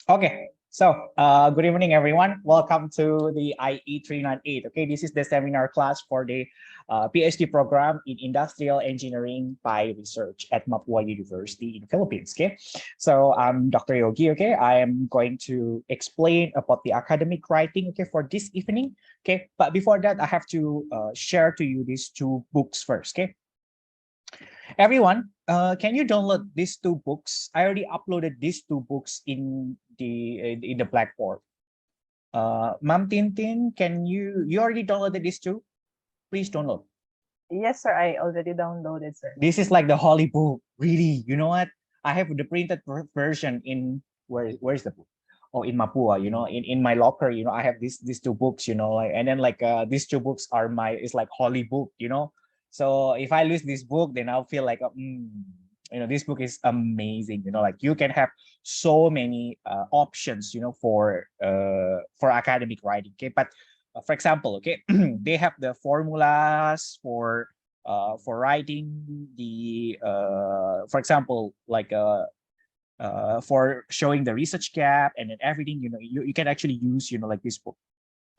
Okay, so good evening, everyone. Welcome to the IE 398. Okay, this is the seminar class for the PhD program in Industrial Engineering by Research at Mapua University in Philippines. Okay, so I'm Dr. Yogi. Okay, I am going to explain about the academic writing. Okay, for this evening. Okay, but before that, I have to share to you these two books first. Okay, everyone, can you download these two books? I already uploaded these two books in the Blackboard. Ma'am Tintin, can you already downloaded these two? Please download. Yes, sir. I already downloaded, sir. This is like the holy book. Really, you know what? I have the printed version in where's the book? Oh, in Mapua, in my locker, I have these two books, like, and then like these two books are it's like holy book. So if I lose this book, then I'll feel like this book is amazing, like you can have so many options, for academic writing. Okay, but for example, okay, they have the formulas for writing the for example, like for showing the research gap and then everything, you can actually use, like this book.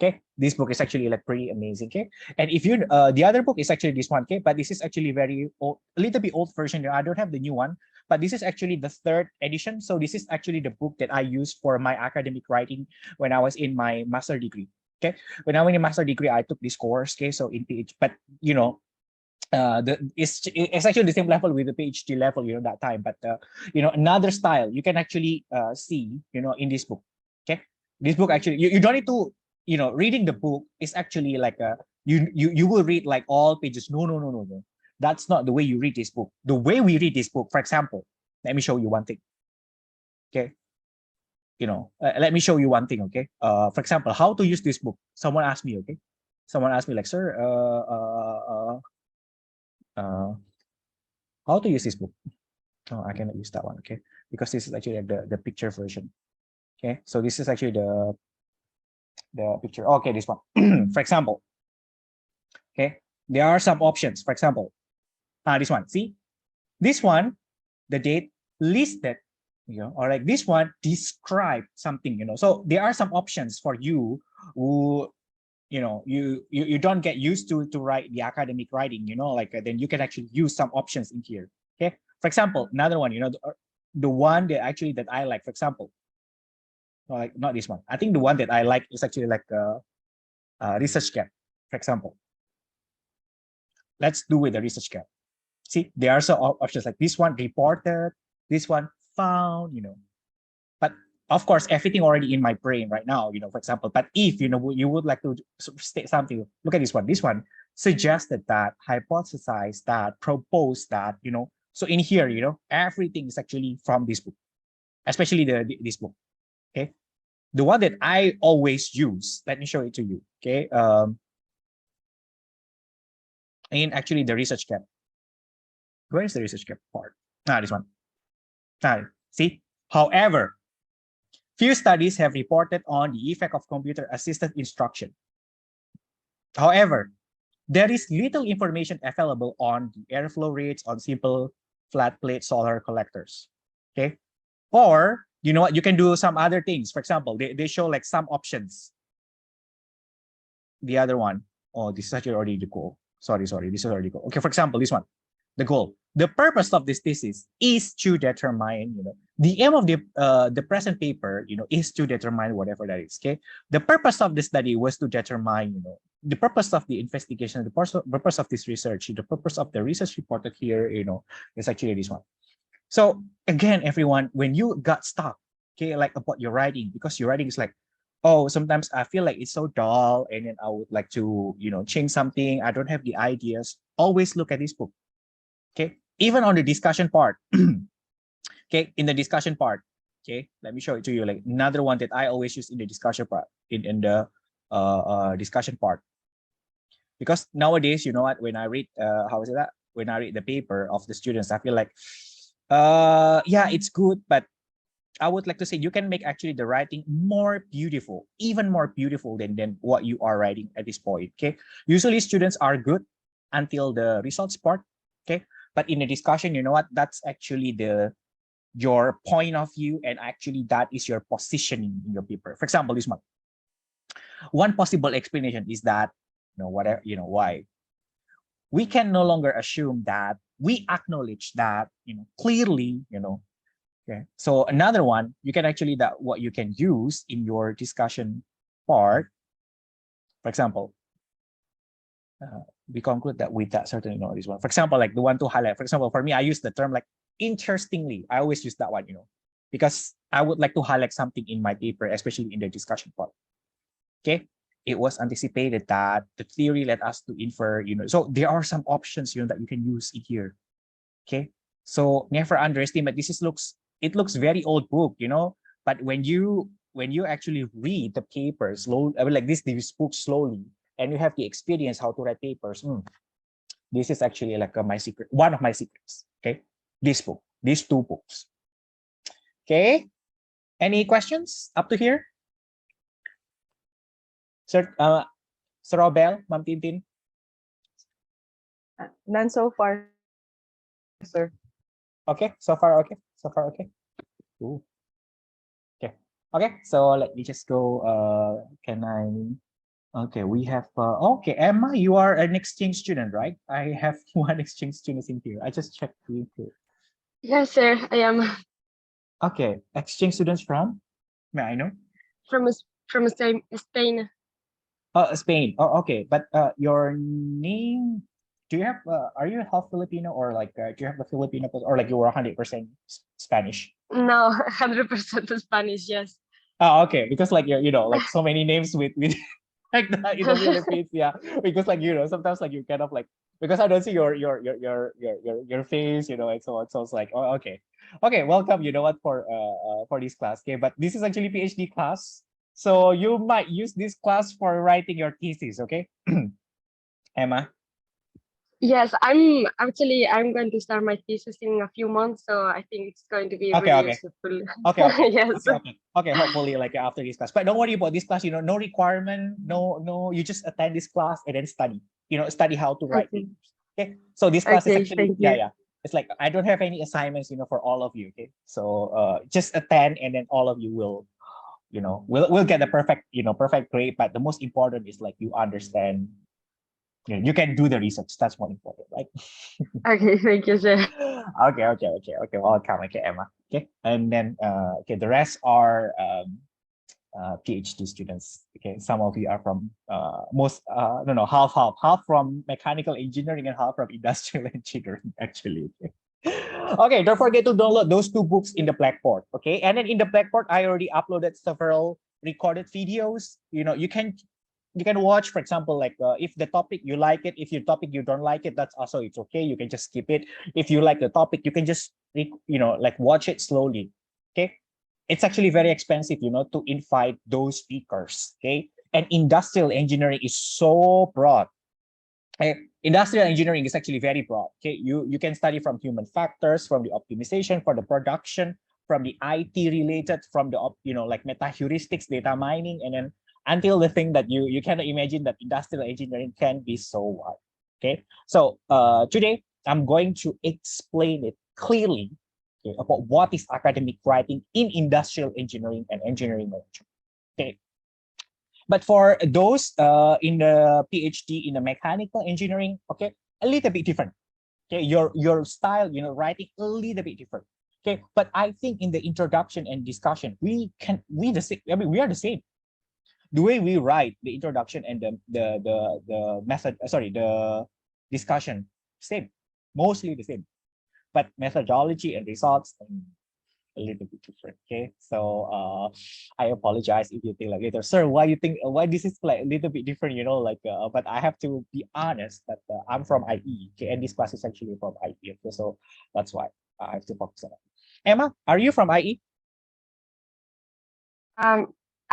Okay, this book is actually like pretty amazing. Okay, and if you the other book is actually this one. Okay, but this is actually very old, a little bit old version. I don't have the new one, but this is actually the third edition. So this is actually the book that I used for my academic writing when I was in my master degree. Okay, when I went in master degree, I took this course. Okay, so in PhD, but it's actually the same level with the PhD level, that time, but another style you can actually see, in this book. Okay, this book actually, you don't need to, reading the book is actually like you will read like all pages. No, that's not the way you read this book. The way we read this book, for example, let me show you one thing. Okay, let me show you one thing. Okay, for example, how to use this book. Someone asked me. Okay, someone asked me like, sir, uh how to use this book. Oh, I cannot use that one. Okay, because this is actually the picture version. Okay, so this is actually the picture. Okay, this one. For example, okay, there are some options. For example, this one. See, this one, the date listed, or like this one describe something. So there are some options for you who, you don't get used to write the academic writing, like then you can actually use some options in here. Okay, for example, another one, the one that actually that I like, for example, like not this one. I think the one that I like is actually like research gap. For example, let's do with the research gap. See, there are some options like this one reported, this one found, but of course everything already in my brain right now, for example. But if you would like to state something, look at this one suggested that, hypothesized that, proposed that, so in here, everything is actually from this book, especially this book. Okay, the one that I always use, let me show it to you. Okay, and actually the research gap, where's the research gap part? This one. See, however, few studies have reported on the effect of computer-assisted instruction. However, there is little information available on the airflow rates on simple flat plate solar collectors. Okay, or you know what, you can do some other things. For example, they show like some options. The other one, oh, this is actually already the goal. Sorry, this is already goal. Okay, for example, this one, the goal. The purpose of this thesis is to determine, the aim of the present paper, is to determine whatever that is. Okay, the purpose of the study was to determine, the purpose of the investigation, the purpose of this research, the purpose of the research reported here, is actually this one. So again, everyone, when you got stuck, okay, like about your writing, because your writing is like, oh, sometimes I feel like it's so dull, and then I would like to, change something. I don't have the ideas. Always look at this book. Okay, even on the discussion part. Okay, in the discussion part. Okay, let me show it to you. Like another one that I always use in the discussion part, in the discussion part. Because nowadays, you know what, when I read how is it that when I read the paper of the students, I feel like yeah, it's good, but I would like to say you can make actually the writing more beautiful, even more beautiful than what you are writing at this point. Okay, usually students are good until the results part. Okay, but in the discussion, you know what, that's actually your point of view, and actually that is your positioning in your paper. For example, this one possible explanation is that, whatever, why we can no longer assume that we acknowledge that, clearly, okay. So another one, you can actually, that what you can use in your discussion part, for example, we conclude that with that certain, this one, for example, like the one to highlight, for example, for me, I use the term like interestingly. I always use that one, because I would like to highlight something in my paper, especially in the discussion part. Okay. It was anticipated that the theory led us to infer, so there are some options, that you can use in here. Okay. So never underestimate, it looks very old book, but when you actually read the paper slowly, I mean, like this book slowly, and you have the experience how to write papers, this is actually like my secret, one of my secrets. Okay. This book, these two books. Okay. Any questions up to here? Sir, Sir Robel, Ma'am Tintin? None so far, sir. Okay, so far okay. So far okay. Ooh. Okay. Okay, so let me just go. Can I? Okay, we have. Okay, Emma, you are an exchange student, right? I have one exchange student in here. I just checked you too. Yes, sir, I am Okay, exchange students from? May I know? from Spain. Spain. Oh, okay. But your name, do you have? Are you half Filipino, or like do you have a Filipino, or like you were 100% Spanish? No, 100% Spanish, yes. Oh, okay. Because like like so many names with like that in the Philippines, yeah. Because like sometimes like you kind of like, because I don't see your face, and so on. So it's like, oh, okay, okay. Welcome. You know what, for this class, okay? But this is actually PhD class, so you might use this class for writing your thesis, okay? Emma. Yes, I'm going to start my thesis in a few months, so I think it's going to be Okay, really okay. useful. Okay, okay. Yes. Okay. Hopefully, like after this class. But don't worry about this class. No requirement. No. You just attend this class and then study. Study how to write Okay. papers. Okay. So this class is Okay, actually, thank yeah, you. yeah. It's like I don't have any assignments, for all of you. Okay. So just attend, and then all of you will, will get the perfect, perfect grade. But the most important is like you understand. You can do the research. That's more important, right? Okay, thank you, sir. Okay. Welcome. Okay, Emma. Okay, and then okay, the rest are PhD students. Okay, some of you are from no, half from mechanical engineering and half from industrial engineering, actually. Okay, don't forget to download those two books in the Blackboard. Okay, and then in the Blackboard, I already uploaded several recorded videos. You can watch, for example, like if the topic you like it, if your topic you don't like it, that's also, it's okay. You can just skip it. If you like the topic, you can just like watch it slowly. Okay, it's actually very expensive, to invite those speakers. Okay, and industrial engineering is so broad. Okay? Industrial engineering is actually very broad. Okay, you can study from human factors, from the optimization, for the production, from the IT related, from the like meta heuristics, data mining, and then until the thing that you cannot imagine that industrial engineering can be so wide. Okay, so today I'm going to explain it clearly, okay, about what is academic writing in industrial engineering and engineering management. Okay, but for those in the PhD in the mechanical engineering, okay, a little bit different. Okay, your style, writing a little bit different. Okay, but I think in the introduction and discussion, we the same. I mean, we are the same. The way we write the introduction and the method, sorry, the discussion, same, mostly the same, but methodology and results a little bit different. Okay, so I apologize if you think like later, sir, why you think, why this is like a little bit different, like but I have to be honest that I'm from IE, okay, and this class is actually from IE, okay, so that's why I have to focus on it. Emma, are you from IE?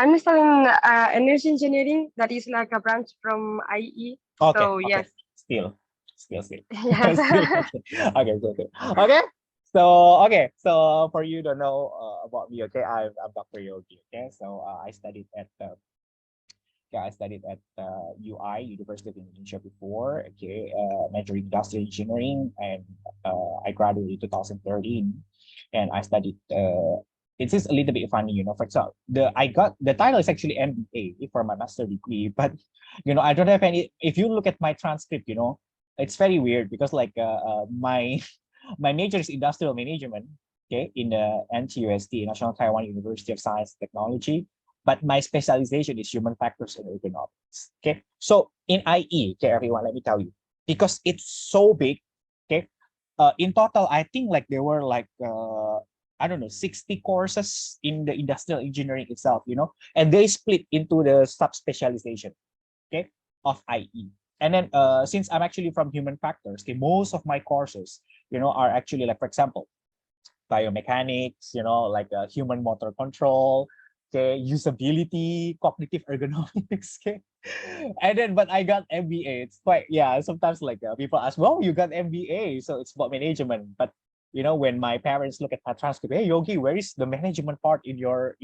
I'm studying energy engineering. That is like a branch from IE. Okay, So okay. yes. Still. Yes. Okay, good. Okay. So okay, so for you to know about me, okay, I'm Dr. Yogi. Okay, so I studied at Yeah, I studied at UI, University of Indonesia before. Okay, majoring industrial engineering, and I graduated in 2013, and I studied. It is a little bit funny, for example, the title is actually MBA for my master degree, but I don't have any. If you look at my transcript, it's very weird because like my my major is industrial management. Okay, in the NTUST, National Taiwan University of Science and Technology, but my specialization is human factors and economics. Okay, so in IE, okay, everyone, let me tell you, because it's so big. Okay, in total, I think like there were like I don't know, 60 courses in the industrial engineering itself, and they split into the sub-specialization, okay, of IE. And then since I'm actually from human factors, okay, most of my courses, are actually like, for example, biomechanics, like human motor control, okay, usability, cognitive ergonomics, okay. And then, but I got MBA. It's quite, yeah, sometimes like people ask, well, you got MBA, so it's about management. But, when my parents look at my transcript, hey, Yogi, where is the management part in your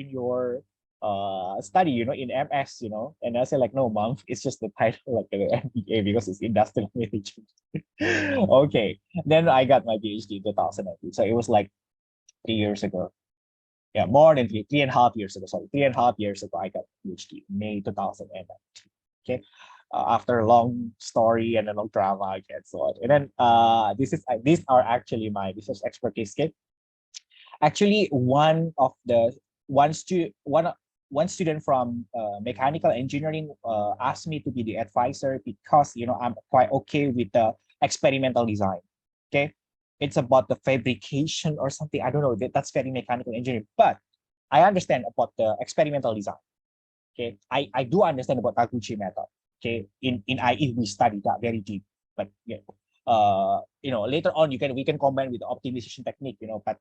study, in MS, and I say like, no, mom, it's just the title, like the MBA, because it's industrial management. Okay, then I got my PhD in 2019. So it was like 3 years ago. Yeah, more than 3.5 years ago. Sorry, 3.5 years ago, I got PhD, May 2019. Okay, after a long story and a long drama, and so on. And then these are actually my research expertise. Okay, actually, one student from mechanical engineering asked me to be the advisor because I'm quite okay with the experimental design. Okay, it's about the fabrication or something. I don't know. That's very mechanical engineering, but I understand about the experimental design. Okay, I do understand about Taguchi method. Okay, in IE we study that very deep, but yeah, later on we can combine with the optimization technique. But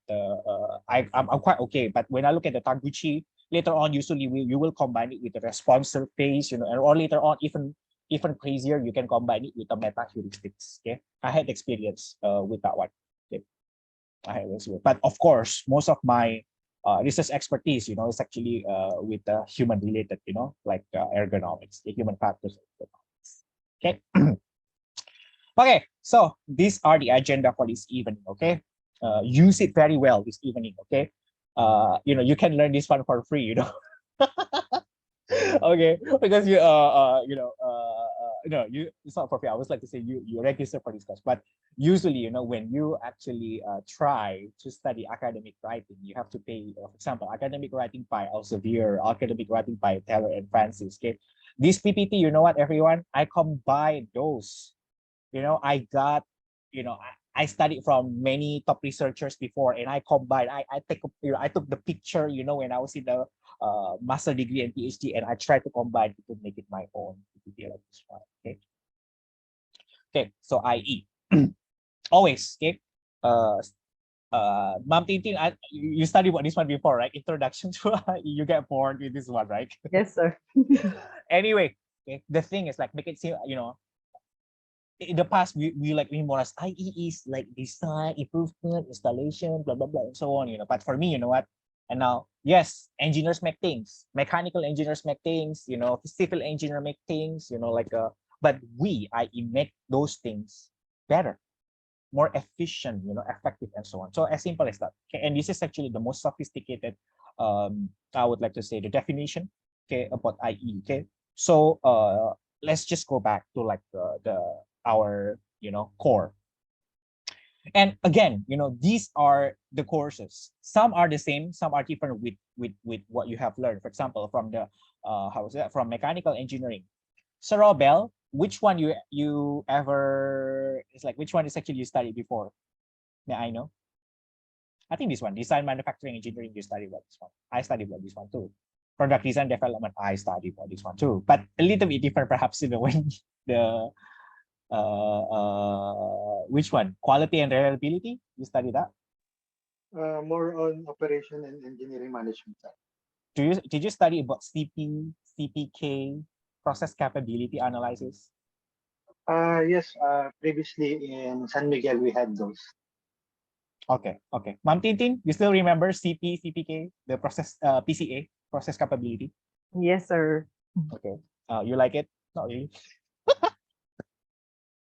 I'm quite okay. But when I look at the Taguchi later on, usually you will combine it with the response surface, and or later on even crazier, you can combine it with the meta heuristics. Okay, I had experience with that one. Okay, I had experience. But of course, most of my research expertise, is actually with human related, like ergonomics, the human factors. Okay. Okay, so these are the agenda for this evening. Okay, use it very well this evening. Okay, you can learn this one for free. Okay, because you it's not for free. I always like to say you register for this course, but usually when you actually try to study academic writing, you have to pay. For example, academic writing by Elsevier, academic writing by Taylor and Francis. Okay, this PPT, you know what, everyone? I combine those. I got, I studied from many top researchers before, and I combined. I took the picture, when I was in the master degree and PhD, and I tried to combine it to make it my own. Like this one. Okay. Okay. So IE always okay. Ma'am Tintin, you studied what this one before, right? Introduction to you get bored with this one, right? Yes, sir. Anyway, okay, the thing is like make it seem, in the past we like memorize IE is like design, improvement, installation, blah blah blah, and so on. But for me, you know what? And now, yes, engineers make things, mechanical engineers make things, civil engineer make things, like but IE make those things better, more efficient, effective, and so on. So as simple as that. Okay, and this is actually the most sophisticated. I would like to say the definition. Okay, about IE. Okay, so let's just go back to like our core. And again, these are the courses. Some are the same, some are different with what you have learned. For example, from the how is that, from mechanical engineering. So Robel, which one you ever, it's like which one is actually you studied before? May I know? I think this one, design manufacturing engineering, you studied about this one. I studied about this one too. Product design development, I studied about this one too. But a little bit different perhaps, when the which one? Quality and reliability? You study that? More on operation and engineering management side. Did you study about CPK, process capability analysis? Yes, previously in San Miguel, we had those. Okay. Ma'am Tintin, you still remember CPK, the process PCA, process capability? Yes, sir. Okay. You like it? Not really.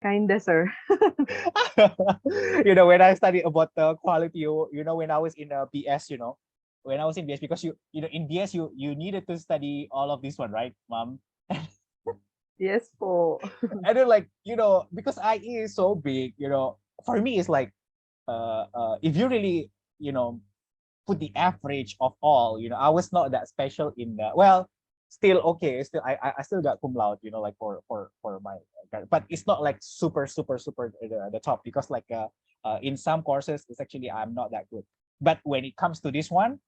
Kinda, sir. When I studied about the quality, when I was in BS, when I was in BS, because in BS you needed to study all of this one, right, mom? Yes po. And then like, because IE is so big, for me it's like, if you really, put the average of all, I was not that special in the, well, still okay, still I still got cum laude, like for my, but it's not like super super super the top, because like in some courses it's actually I'm not that good, but when it comes to this one,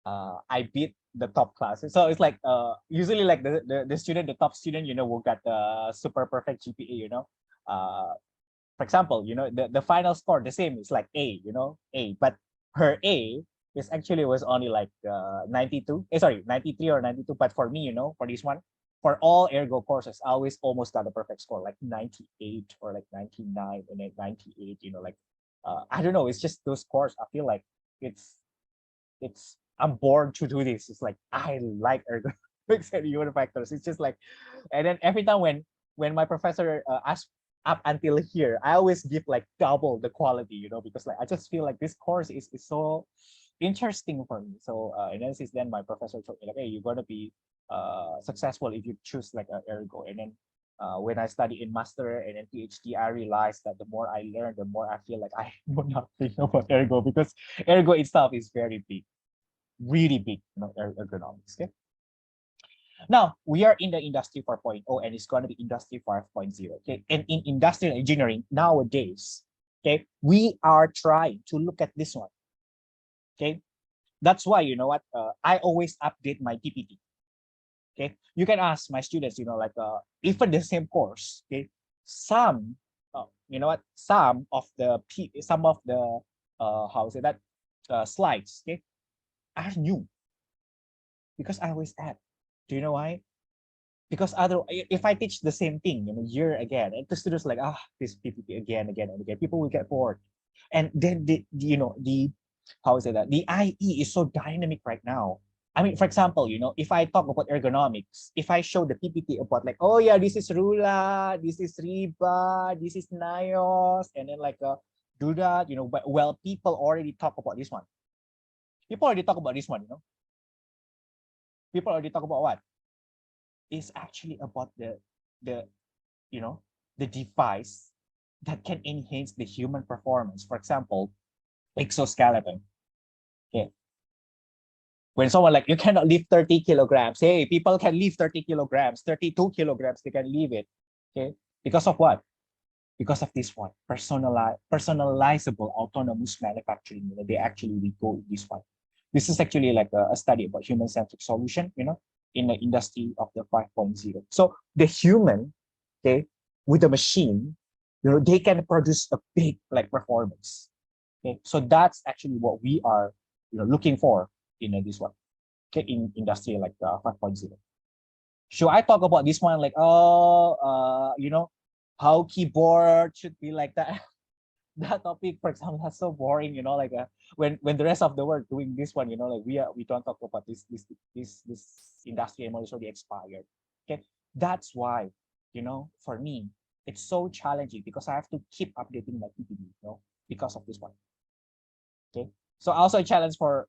I beat the top classes. So it's like usually like the top student, will get the super perfect GPA, for example, the final score the same, it's like A, A, but her A is actually was only like 92, sorry, 93 or 92. But for me, for this one, for all ergo courses, I always almost got a perfect score, like 98 or like 99 and then 98, like I don't know, it's just those scores. I feel like it's I'm born to do this. It's like I like ergonomics and human factors. It's just like, and then every time when my professor asks up until here, I always give like double the quality, because like I just feel like this course is so interesting for me. So and then since then my professor told me like, hey, you're gonna be successful if you choose like a ergo. And then when I study in master and then PhD, I realized that the more I learn, the more I feel like I know nothing about ergo, because ergo itself is very big, really big, ergonomics. Okay. Now we are in the industry 4.0 and it's going to be industry 5.0. Okay. And in industrial engineering nowadays, okay, we are trying to look at this one. Okay. That's why, I always update my PPT. Okay. You can ask my students, like even the same course. Okay. Some, some of the how is it that slides, okay, are new, because I always add. Do you know why? Because if I teach the same thing, year again, and the students like, this PPT again, and again, people will get bored. And then the how is it that the IE is so dynamic right now. I mean, for example, if I talk about ergonomics, if I show the PPT about like, oh yeah, this is Rula, this is Riba, this is Nios, and then like do that, but well, people already talk about this one. People already talk about this one, People already talk about what? Is actually about the the device that can enhance the human performance. For example, exoskeleton. Okay. When someone like, you cannot lift 30 kilograms. Hey, people can lift 30 kilograms, 32 kilograms, they can leave it. Okay. Because of what? Because of this one, personalizable autonomous manufacturing. They actually we go this one. This is actually like a study about human-centric solution, in the industry of the 5.0. So the human, okay, with the machine, they can produce a big like performance. Okay, so that's actually what we are, looking for in this one. Okay, in industry like 5.0. Should I talk about this one like, how keyboard should be like that? That topic, for example, that's so boring, like when the rest of the world doing this one, like we don't talk about this industry anymore, it's already expired. Okay, that's why, for me, it's so challenging because I have to keep updating my PPT, because of this one. Okay, so also a challenge for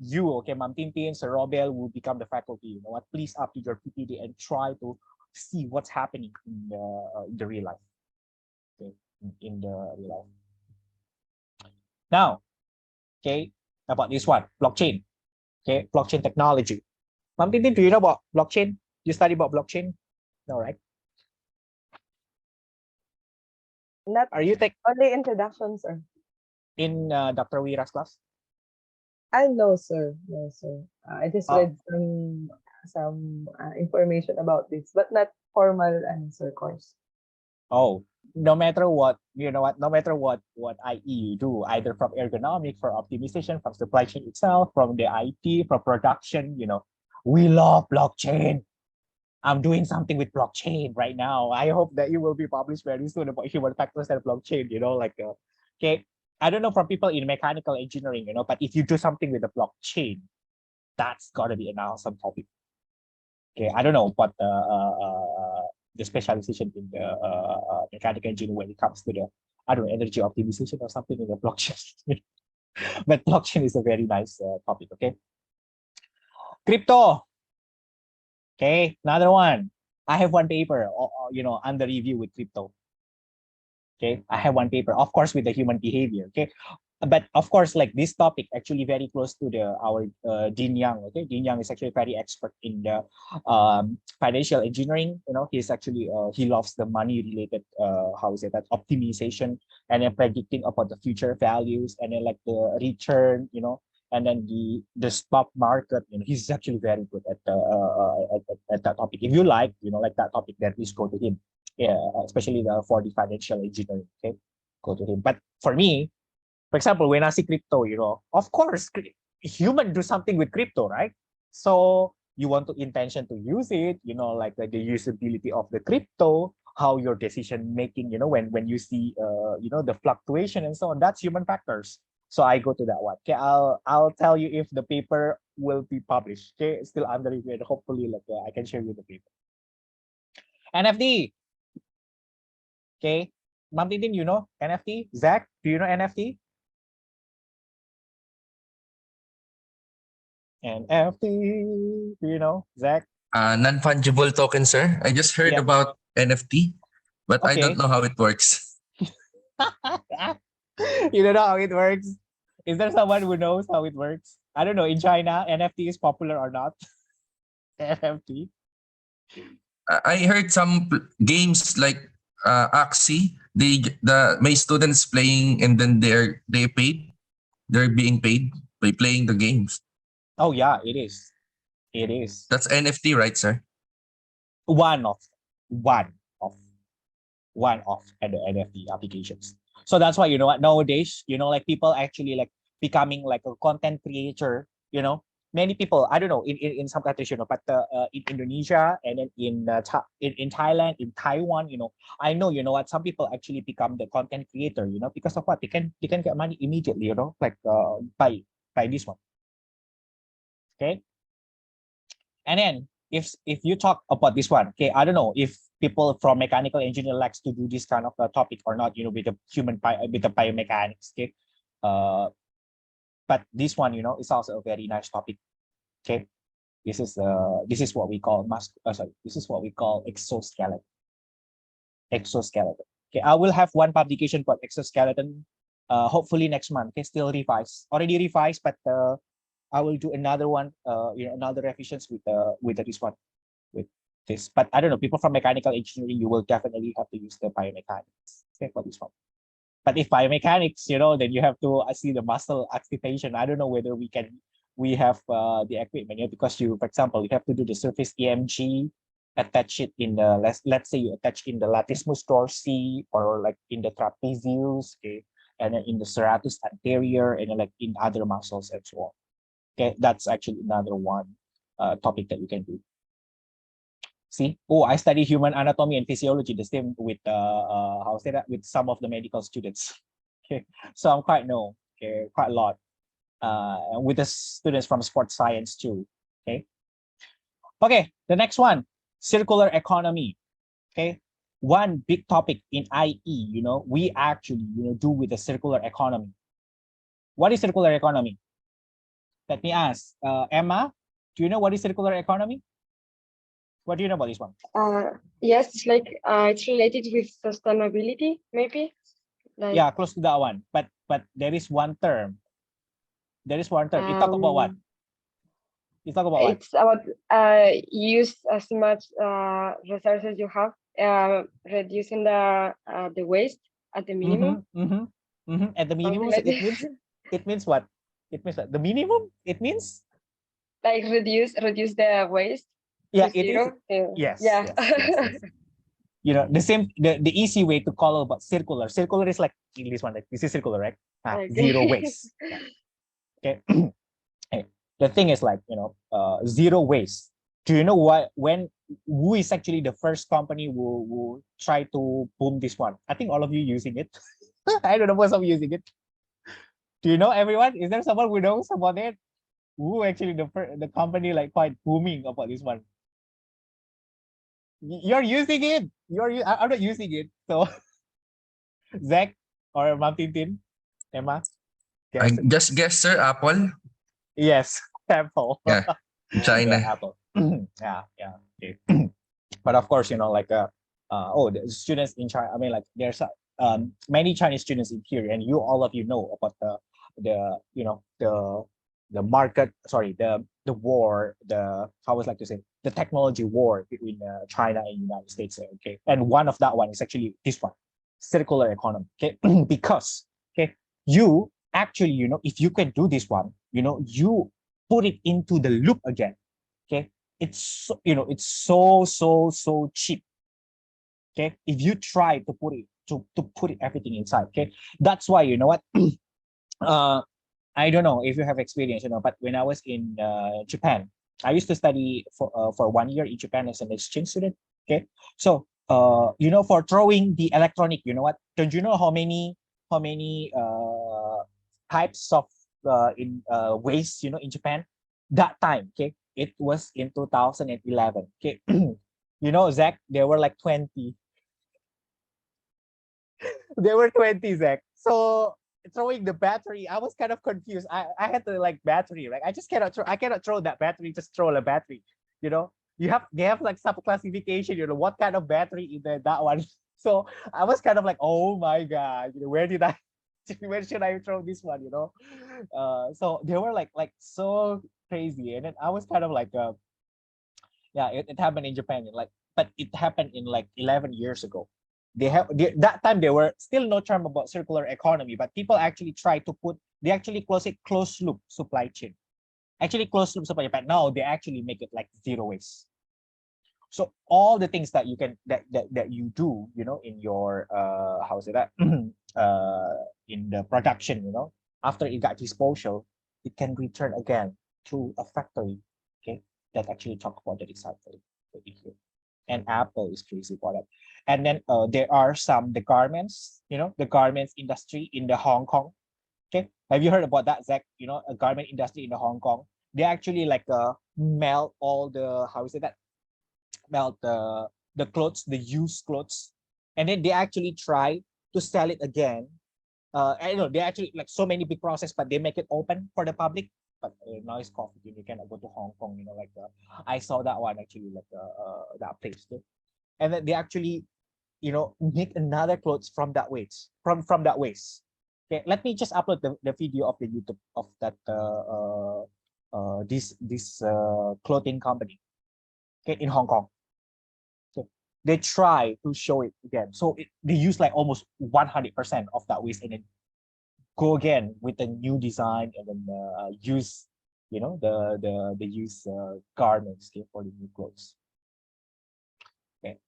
you, okay, Ma'am Tintin, Sir Robel will become the faculty. You know what? Please update your PPT and try to see what's happening in the real life. Okay, in the real life. Now, okay, about this one, blockchain. Okay, blockchain technology. Ma'am Tintin, do you know about blockchain? You study about blockchain? No, right? Not Are you only introduction, sir. in Dr. Wira's class? I know, sir. No, sir. I just Oh. read some information about this, but not formal answer course. Oh, no matter what, no matter what IE you do, either from ergonomics, from optimization, from supply chain itself, from the IT, from production, we love blockchain. I'm doing something with blockchain right now. I hope that it will be published very soon about human factors and blockchain, okay. I don't know from people in mechanical engineering, but if you do something with the blockchain, that's gotta be an awesome topic. Okay, I don't know what the specialization in the mechanical engineering when it comes to the, I don't know, energy optimization or something in the blockchain. But blockchain is a very nice topic. Okay, crypto. Okay, another one. I have one paper, under review with crypto. Okay, I have one paper, of course, with the human behavior. Okay, but of course, like this topic actually very close to our Dean Young. Okay, Dean Young is actually very expert in the financial engineering. He's actually he loves the money related how is it that optimization and then predicting about the future values and then like the return. And then the stock market. He's actually very good at at that topic. If you like like that topic, then please go to him. Yeah, especially for the financial engineering. Okay, go to him. But for me, for example, when I see crypto, of course, human do something with crypto, right? So you want to intention to use it, like the usability of the crypto, how your decision making, when you see, the fluctuation and so on, that's human factors. So I go to that one. Okay, I'll tell you if the paper will be published. Okay, it's still under review. Hopefully, like I can share you the paper. NFT. Okay, Ma'am Tintin, you know NFT? Zach, do you know NFT? NFT, do you know, Zach? Non-fungible token, sir. I just heard Yeah. about NFT, but I don't Okay. know how it works. You don't know how it works. Is there someone who knows how it works? I don't know. In China, NFT is popular or not? NFT. I heard some games like Axie. My students playing and then they paid. They're being paid by playing the games. Oh yeah, it is. It is That's NFT, right, sir? one of one of one of the NFT applications. So that's why what nowadays, like people actually like becoming like a content creator. Many people, I don't know, in some countries, but in Indonesia and then in Thailand, in Taiwan, I know, what some people actually become the content creator, because of what they can get money immediately, like by this one. Okay, and then if you talk about this one, okay, I don't know if people from mechanical engineer likes to do this kind of topic or not, with the with the biomechanics. Okay, but this one, is also a very nice topic. Okay, this is what we call this is what we call exoskeleton. Exoskeleton. Okay, I will have one publication for exoskeleton. Hopefully next month. Okay, still already revised, but I will do another one. Another revisions with this one, with this. But I don't know. People from mechanical engineering, you will definitely have to use the biomechanics. Okay, for this one. But if biomechanics, then you have to see the muscle activation. I don't know whether we have the equipment, because for example, you have to do the surface EMG, attach it in the let's say you attach in the latissimus dorsi or like in the trapezius, okay, and then in the serratus anterior, and then like in other muscles as well. Okay, that's actually another one topic that you can do. See, I study human anatomy and physiology, the same with how say that, with some of the medical students. Okay, so I'm quite quite a lot with the students from sports science too. Okay, the next one, circular economy. Okay, one big topic in IE, we actually do with the circular economy. What is circular economy? Let me ask, Emma, do you know what is circular economy? What do you know about this one? Yes, it's like it's related with sustainability, maybe. Like, Yeah, close to that one. But there is one term. There is one term. You talk about what? You talk about what? It's about use as much resources you have, reducing the waste at the minimum. At the minimum, like it means what? It means what? The minimum. It means like reduce the waste. Yeah, to it is. zero. Yes. Yeah. Yes. The same, the easy way to call about circular. Circular is like in this one, like this is circular, right? Okay. Zero waste. Okay. Hey, the thing is like, zero waste. Do you know who is actually the first company who try to boom this one? I think all of you using it. I don't know what's some using it. Do you know everyone? Is there someone who knows about it? Who actually the company like quite booming about this one? You're using it. I'm not using it. So Zach or Ma'am Tintin, Emma, I guess it. just guess, sir, Apple. Yes, Apple. Yeah, Yeah, China. Apple. Yeah, yeah. Okay. But of course, like oh, the students in China. I mean, like there's many Chinese students in here, and all of you know about the the market. Sorry, the war. The how was like to say the technology war between China and United States. Okay, and one of that one is actually this one, circular economy. Okay, because okay, you actually if you can do this one, you put it into the loop again. Okay, it's it's so cheap. Okay, if you try to put it everything inside. Okay, that's why what uh I don't know if you have experience, but when I was in Japan, I used to study for 1 year in Japan as an exchange student. Okay, so for throwing the electronic, don't you know how many types of in waste in Japan that time? Okay, it was in 2011. Okay, Zach, there were like 20. There were 20, Zach. So throwing the battery, I was kind of confused. I had to like battery, like I cannot throw that battery, just throw a battery. You know, they have like sub classification, what kind of battery in that one. So I was kind of like, oh my god, where did I where should I throw this one, so they were like so crazy. And then I was kind of like yeah, it happened in Japan but it happened in like 11 years ago. That time there were still no term about circular economy, but people actually try to they actually close it closed loop supply chain. Actually closed loop supply chain, but now they actually make it like zero waste. So all the things that you can that you do, in your how's it that in the production, after it got disposal, it can return again to a factory. Okay, that actually talk about the recycling here. And Apple is crazy for that. And then there are the garments, the garments industry in the Hong Kong. Okay, have you heard about that, Zach? A garment industry in the Hong Kong. They actually like melt all the how is it that melt the clothes, the used clothes, and then they actually try to sell it again. I know they actually like so many big process, but they make it open for the public. But now it's coffee. You cannot go to Hong Kong. Like I saw that one actually, like that place too. And then they actually, make another clothes from that waste, from that waste. Okay, let me just upload the video of the YouTube of that this clothing company. Okay, in Hong Kong. So they try to show it again. So they use like almost 100% of that waste and then go again with a new design and then use, the use garments, okay, for the new clothes. Okay,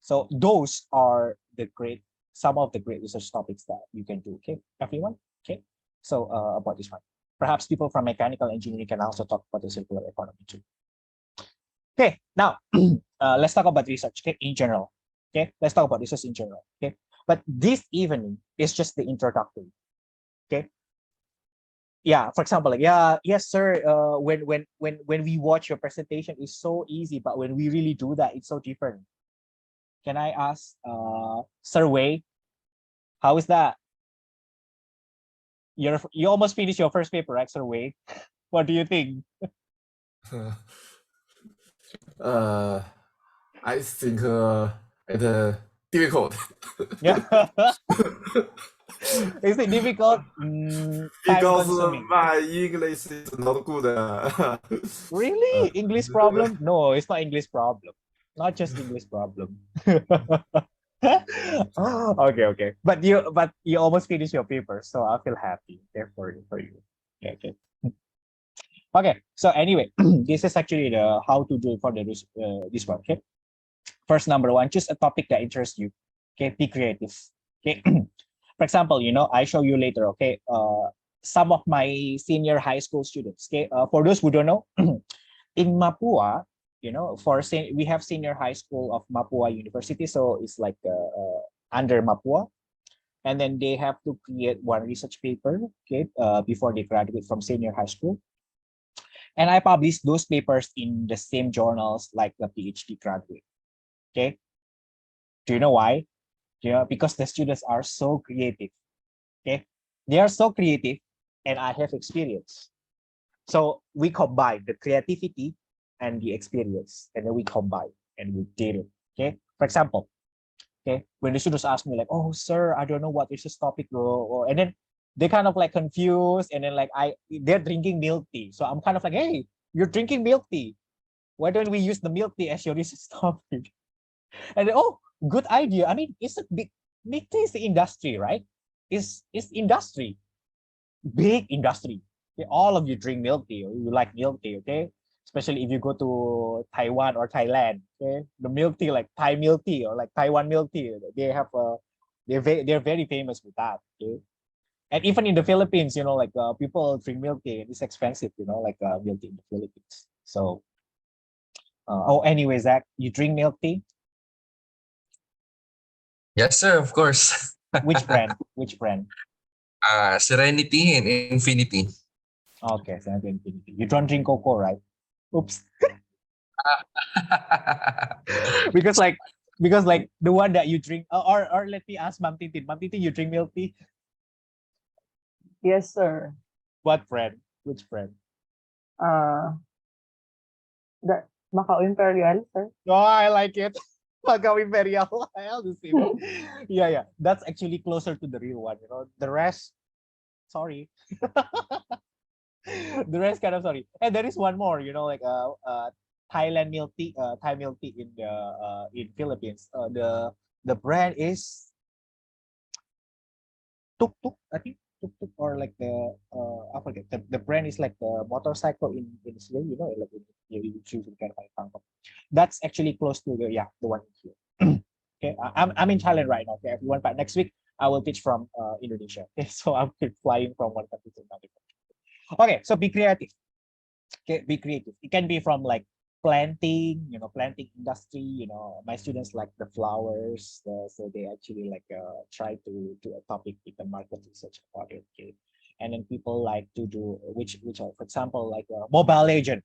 so those are some of the great research topics that you can do. Okay, everyone. Okay, so about this one, perhaps people from mechanical engineering can also talk about the circular economy too. Okay, now let's talk about research, okay, in general. Okay, let's talk about research in general. Okay, but this evening is just the introductory. Okay. Yeah, for example, like, yeah, yes, sir. When we watch your presentation, it's so easy, but when we really do that, it's so different. Can I ask, Sir Wei, how is that? You almost finished your first paper, right, Sir Wei? What do you think? I think it's difficult. Yeah. Is it difficult? Time Because consuming. my English is not good. Really? English problem? No, it's not English problem. Not just English problem. Okay. But you almost finished your paper, so I feel happy there for you. Okay. Okay. So anyway, this is actually the how to do for this one. Okay. First, number one, choose a topic that interests you. Okay, be creative. Okay. For example, I show you later. Okay. Some of my senior high school students. Okay. For those who don't know, in Mapua, we have senior high school of Mapua University, so it's like under Mapua, and then they have to create one research paper, okay, before they graduate from senior high school, and I publish those papers in the same journals like the PhD graduate. Okay. Do you know why? Because the students are so creative. Okay. They are so creative, and I have experience. So we combine the creativity and the experience, and then we combine and we did it. Okay. For example, okay, when the students ask me like, "Oh, sir, I don't know what is this topic, bro," and then they kind of like confused, and then like they're drinking milk tea, so I'm kind of like, "Hey, you're drinking milk tea. Why don't we use the milk tea as your research topic?" And then, oh, good idea. I mean, it's a big thing is the industry, right? It's industry, big industry. Okay, all of you drink milk tea, or you like milk tea, okay? Especially if you go to Taiwan or Thailand, okay? The milk tea, like Thai milk tea or like Taiwan milk tea, they have they're very famous with that, okay? And even in the Philippines, like people drink milk tea and it's expensive, like milk tea in the Philippines. So, oh, anyway, Zach, you drink milk tea? Yes, sir, of course. Which brand? Which brand? Serenity and Infinity. Okay, Serenity Infinity. You don't drink cocoa, right? Oops. because like the one that you drink, or let me ask Ma'am Tintin. Ma'am Tintin, you drink milk tea? Yes, sir. What brand? Which brand? The Macau Imperial, sir. Oh, I like it. Macau Imperial. I'll just say that. Yeah. That's actually closer to the real one. The rest, sorry. The rest kind of sorry. And there is one more. Like Thailand milk tea. Thai milk tea in Philippines. The brand is Tuk Tuk. I think Tuk Tuk, or like I forget. The brand is like the motorcycle in Israel. Like you choose kind of like that's actually close to the one here. Okay, I'm in Thailand right now. Okay, everyone, but next week I will teach from Indonesia. Okay, so I'm flying from one country to another country. Okay, so be creative. Okay, be creative. It can be from like planting, planting industry. My students like the flowers, so they actually like try to do a topic with the market research about it. Okay, and then people like to do which are, for example, like Mobile Legend.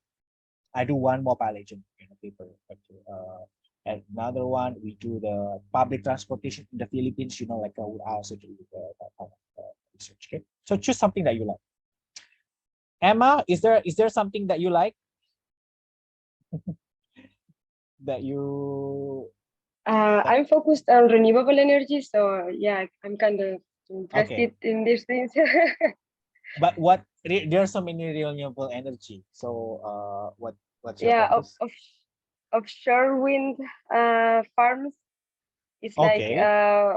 I do one Mobile Legend paper. Okay, and another one we do the public transportation in the Philippines. Like we also do that kind of research. Okay, so choose something that you like. Emma, is there something that you like that you I'm focused on renewable energy, so yeah, I'm kind of interested in these things. but there are so many renewable energy, so what's your Yeah, focus? offshore wind farms. It's like Okay.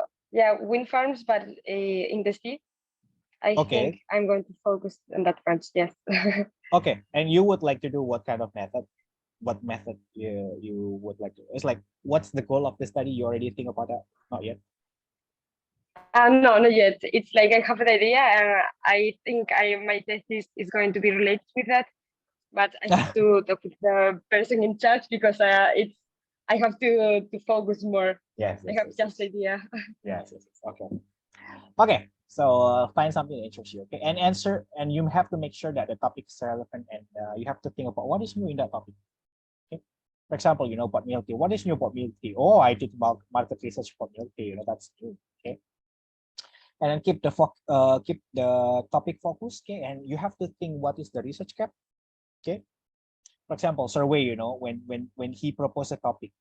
wind farms, but in the sea. I Okay. think I'm going to focus on that branch. Yes. Okay, and you would like to do what kind of method? What method you would like to? It's like, what's the goal of the study? You already think about that? Not yet. No, not yet. It's like I have an idea, and I think my thesis is going to be related with that. But I have to talk with the person in charge because I have to focus more. Yes. I have just idea. Yes. Okay. Okay. So find something that interests you. Okay, and answer, and you have to make sure that the topic is relevant, and you have to think about what is new in that topic. Okay. For example, about milk tea. What is new about milk tea? Oh, I did about market research for milk tea. That's new. Okay. And then keep the topic focused. Okay, and you have to think what is the research gap. Okay. For example, survey. When he proposed a topic.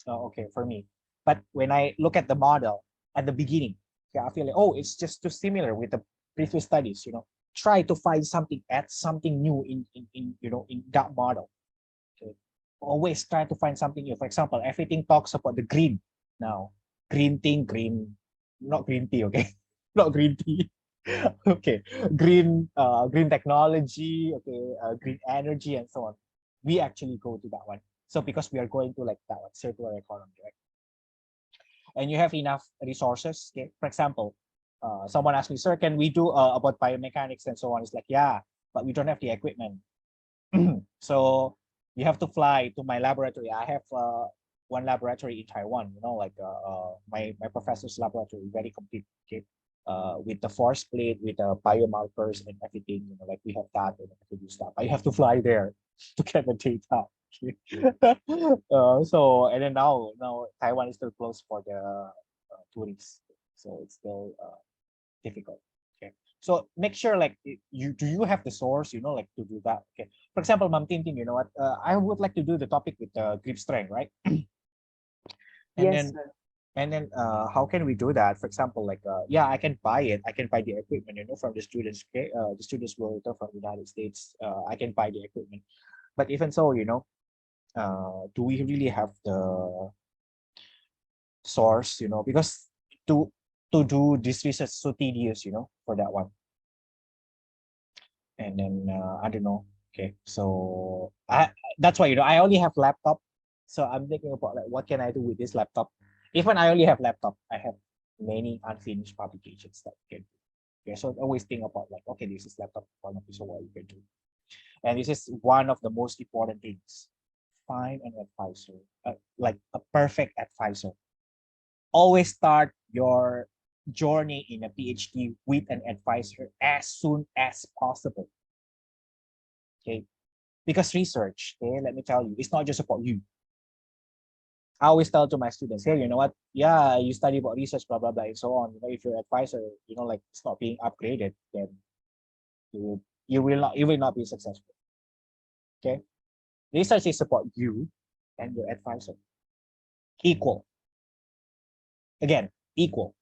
Okay, for me. But when I look at the model at the beginning, okay, I feel like, oh, it's just too similar with the previous studies. Try to find something, add something new in that model. Okay. Always try to find something new. For example, everything talks about the green now. Green thing, green, not green tea, okay? Not green tea. Okay, green technology, okay, green energy, and so on. We actually go to that one. So because we are going to like that one, circular economy, right? And you have enough resources. Okay? For example, someone asked me, sir, can we do about biomechanics and so on? It's like, yeah, but we don't have the equipment. So you have to fly to my laboratory. I have one laboratory in Taiwan, like my professor's laboratory, very complete, okay? With the force plate, with the biomarkers and everything, like we have that and to do stuff. But you have to fly there to get the data. So and then now Taiwan is still closed for the tourists, so it's still difficult. Okay, so make sure like you have the source, like to do that. Okay, for example, Ma'am Tintin, you know what? I would like to do the topic with grip strength, right? And Yes, then sir. and then how can we do that? For example, like yeah, I can buy it. I can buy the equipment, from the students. Okay, the students will return from the United States. I can buy the equipment, but even so, do we really have the source? Because to to do this research so tedious, for that one. And then I don't know. Okay, so that's why I only have laptop, so I'm thinking about like what can I do with this laptop. Even I only have laptop, I have many unfinished publications that I can do. Okay, so I always think about like, okay, this is laptop in front of you, so what you can do. And this is one of the most important things. Find an advisor, like a perfect advisor. Always start your journey in a PhD with an advisor as soon as possible. Okay, because research, okay, let me tell you, it's not just about you. I always tell to my students, hey, you know what? Yeah, you study about research, blah blah blah, and so on. If your advisor, like it's not being upgraded, then you will not be successful. Okay, research is about you and your advisor. Equal. Again, equal.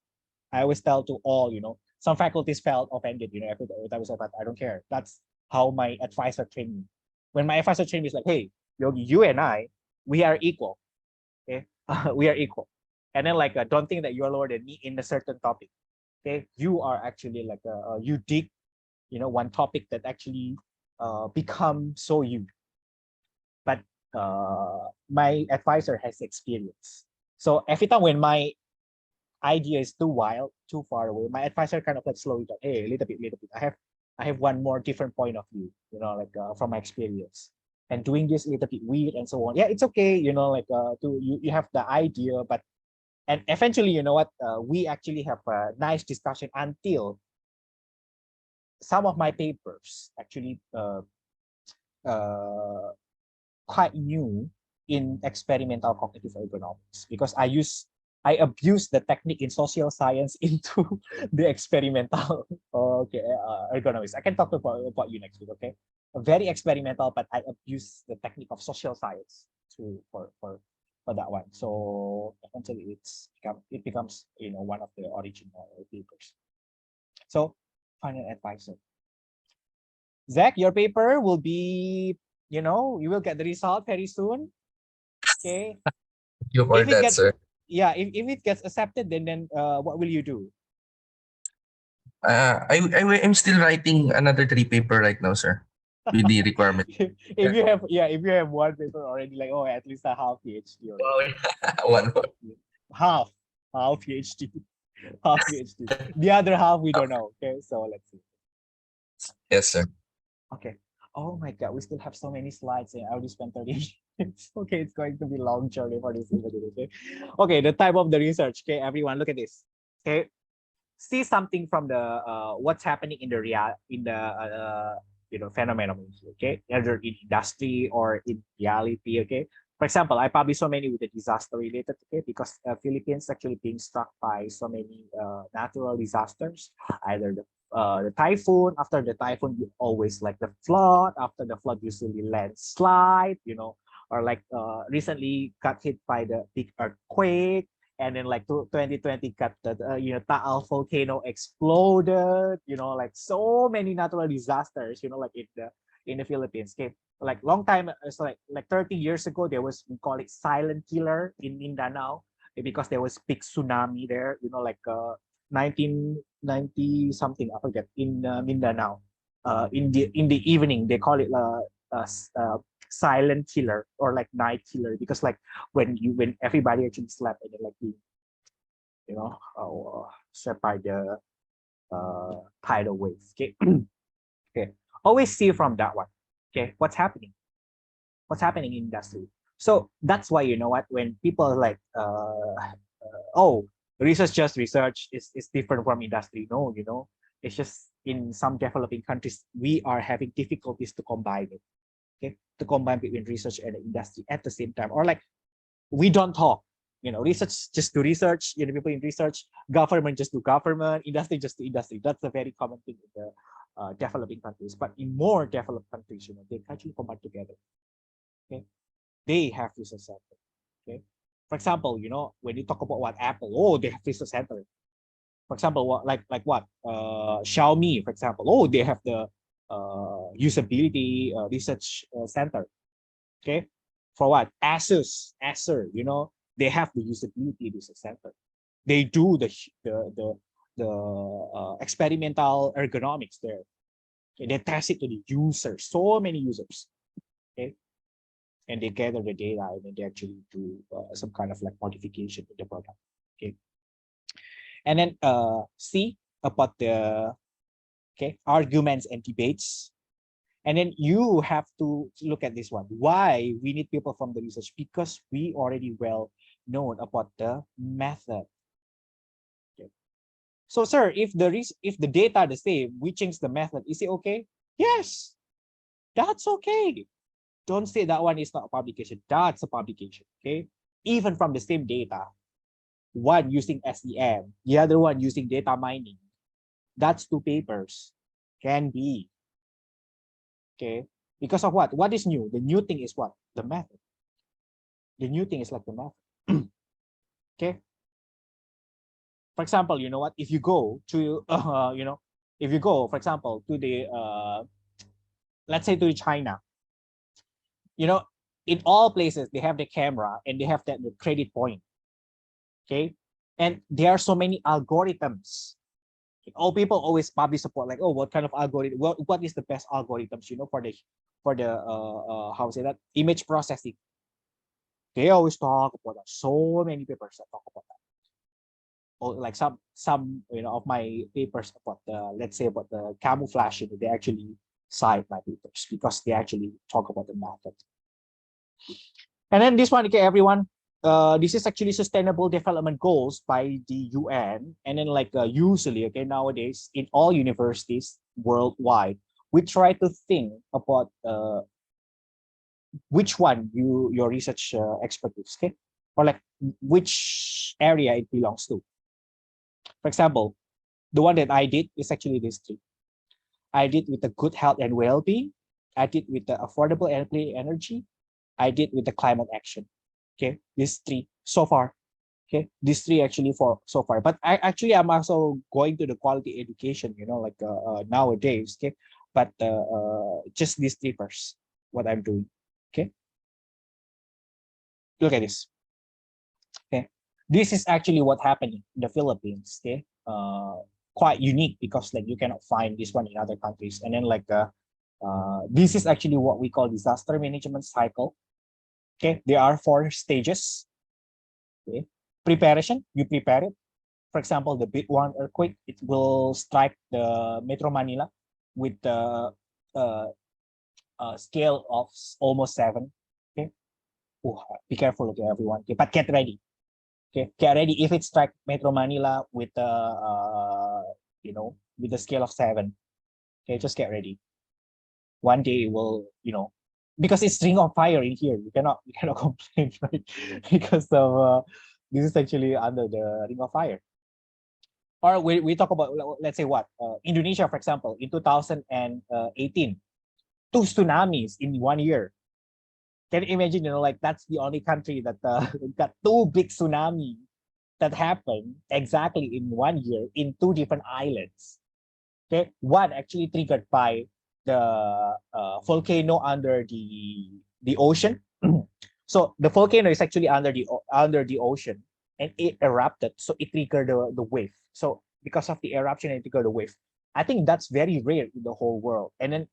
I always tell to all, some faculties felt offended, every time I said, but I don't care. That's how my advisor trained me. When my advisor trained me, it's like, hey, Yogi, you and I, we are equal. Okay, we are equal. And then like, don't think that you're lower than me in a certain topic. Okay, you are actually like you dig, one topic that actually become so you. But my advisor has experience. So every time when my idea is too wild, too far away, my advisor kind of like slow it down. Hey, a little bit. I have one more different point of view, like from my experience. And doing this a little bit weird and so on. Yeah, it's okay, like you have the idea, but and eventually, you know what? We actually have a nice discussion until some of my papers actually uh, quite new in experimental cognitive ergonomics, because I abuse the technique in social science into the experimental ergonomics. I can talk about you next week, okay? Very experimental, but I abuse the technique of social science for that one. So eventually it becomes one of the original papers. So find an advisor. Zach, your paper will be, you will get the result very soon. Okay. Thank you for If it that, gets sir. if it gets accepted, then what will you do? I'm still writing another 3 paper right now, sir, with the requirement. If you have one paper already, like, oh, at least a half PhD or Wow, one more. half PhD, half PhD. The other half we don't know. Okay, so let's see. Yes, sir. Okay. Oh my God, we still have so many slides. I already spent 30 minutes. Okay, it's going to be long journey for this video. Okay. Okay, the type of the research. Okay, everyone, look at this. Okay, see something from the what's happening in the phenomenon. Okay, either in industry or in reality. Okay. For example, I publish so many with the disaster related. Okay, because Philippines actually being struck by so many natural disasters, either the typhoon. After the typhoon, you always like the flood. After the flood, usually landslide. Or like recently got hit by the big earthquake. And then like 2020 got the Taal volcano exploded, like so many natural disasters, like in the Philippines. Okay, like long time, it's like 30 years ago, there was, we call it silent killer in Mindanao, because there was big tsunami there, like 1990 something, I forget, in Mindanao. In the evening, they call it silent killer or like night killer, because like when everybody actually slept, and then like swept by the tidal wave. Okay. Okay, always see from that one. Okay, what's happening in industry. So that's why, what, when people like oh, research, just research is different from industry. No, it's just in some developing countries we are having difficulties to combine it. okay, to combine between research and industry at the same time. Or like, we don't talk, research just to research, people in research, government just to government, industry just to industry. That's a very common thing in the developing countries. But in more developed countries, they actually combine together. Okay, they have research center. Okay, for example, when you talk about what Apple, oh, they have research center. For example, what like what Xiaomi, for example, oh, they have the usability research center. Okay, for what Acer, they have the usability research center. They do the experimental ergonomics there. Okay, they test it to the users, so many users. Okay, and they gather the data and then they actually do some kind of like modification to the product. Okay, and then C, about the arguments and debates. And then you have to look at this one. Why we need people from the research? Because we already well known about the method. Okay. So, sir, if the data are the same, we change the method. Is it okay? Yes, that's okay. Don't say that one is not a publication. That's a publication. Okay. Even from the same data, one using SEM, the other one using data mining. That's two papers. Can be. Okay, because of what? What is new? The new thing is what? The method. The new thing is like the method. Okay. For example, you know what? If you go to, if you go, for example, to the, let's say to China, in all places they have the camera and they have the credit point. Okay, and there are so many algorithms. All people always publish support like, oh, what kind of algorithm, what is the best algorithms, for the how say that, image processing. They always talk about that. So many papers that talk about that. Or like some of my papers about the, let's say, about the camouflage, they actually cite my papers because they actually talk about the method. And then this one, okay, everyone, this is actually sustainable development goals by the UN. And then like usually, okay, nowadays in all universities worldwide, we try to think about which one your research expertise, okay, or like which area it belongs to. For example, the one that I did is actually this three. I did with the good health and well-being. I did with the affordable and clean energy. I did with the climate action. Okay, these three so far. Okay, these three actually for so far. But I'm also going to the quality education, like nowadays. Okay, but just these three first. What I'm doing. Okay, look at this. Okay, this is actually what happening in the Philippines. Okay, quite unique because like you cannot find this one in other countries. And then like this is actually what we call disaster management cycle. Okay, there are 4 stages. Okay, preparation, you prepare it. For example, the big one earthquake, it will strike the Metro Manila with the scale of almost 7. Okay, be careful, okay, everyone. Okay, but get ready. Okay, get ready. If it strike Metro Manila with with the scale of 7, okay, just get ready. One day it will, because it's Ring of Fire in here, you cannot complain, right? Because of this is actually under the Ring of Fire. Or we talk about, let's say what, Indonesia, for example, in 2018, 2 tsunamis in 1 year. Can you imagine, like that's the only country that got 2 big tsunami that happened exactly in 1 year in 2 different islands. Okay, one actually triggered by the volcano under the ocean. So the volcano is actually under the ocean and it erupted, so it triggered the wave. So because of the eruption, it triggered the wave. I think that's very rare in the whole world. And then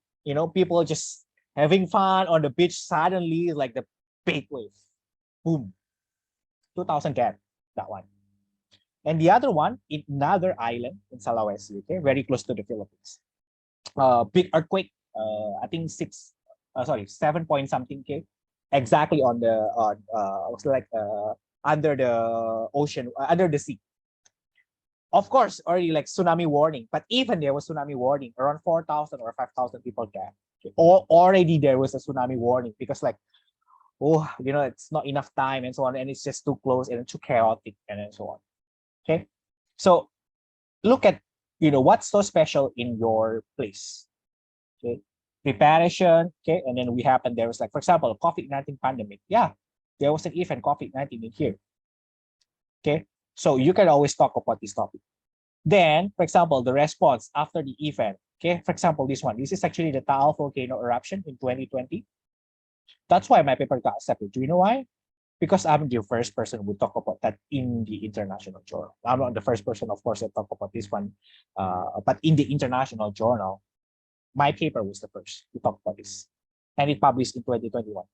people just having fun on the beach, suddenly like the big wave, boom, 2,000 dead, that one. And the other one in another island in Sulawesi, okay, very close to the Philippines. Big earthquake, I think 7 point something K, exactly on the under the ocean, under the sea. Of course, already like tsunami warning, but even there was tsunami warning, around 4,000 or 5,000 people dead. Or already there was a tsunami warning because like, oh, it's not enough time and so on, and it's just too close and too chaotic and then so on. Okay, so look at what's so special in your place. Okay, preparation. Okay, and then we happened there was like, for example, COVID-19 pandemic. Yeah, there was an event COVID-19 in here. Okay, so you can always talk about this topic. Then, for example, the response after the event. Okay, for example, this one. This is actually the Taal volcano eruption in 2020. That's why my paper got accepted. Do you know why? Because I'm the first person who talk about that in the international journal. I'm not the first person, of course, to talk about this one, but in the international journal, my paper was the first to talk about this, and it published in 2021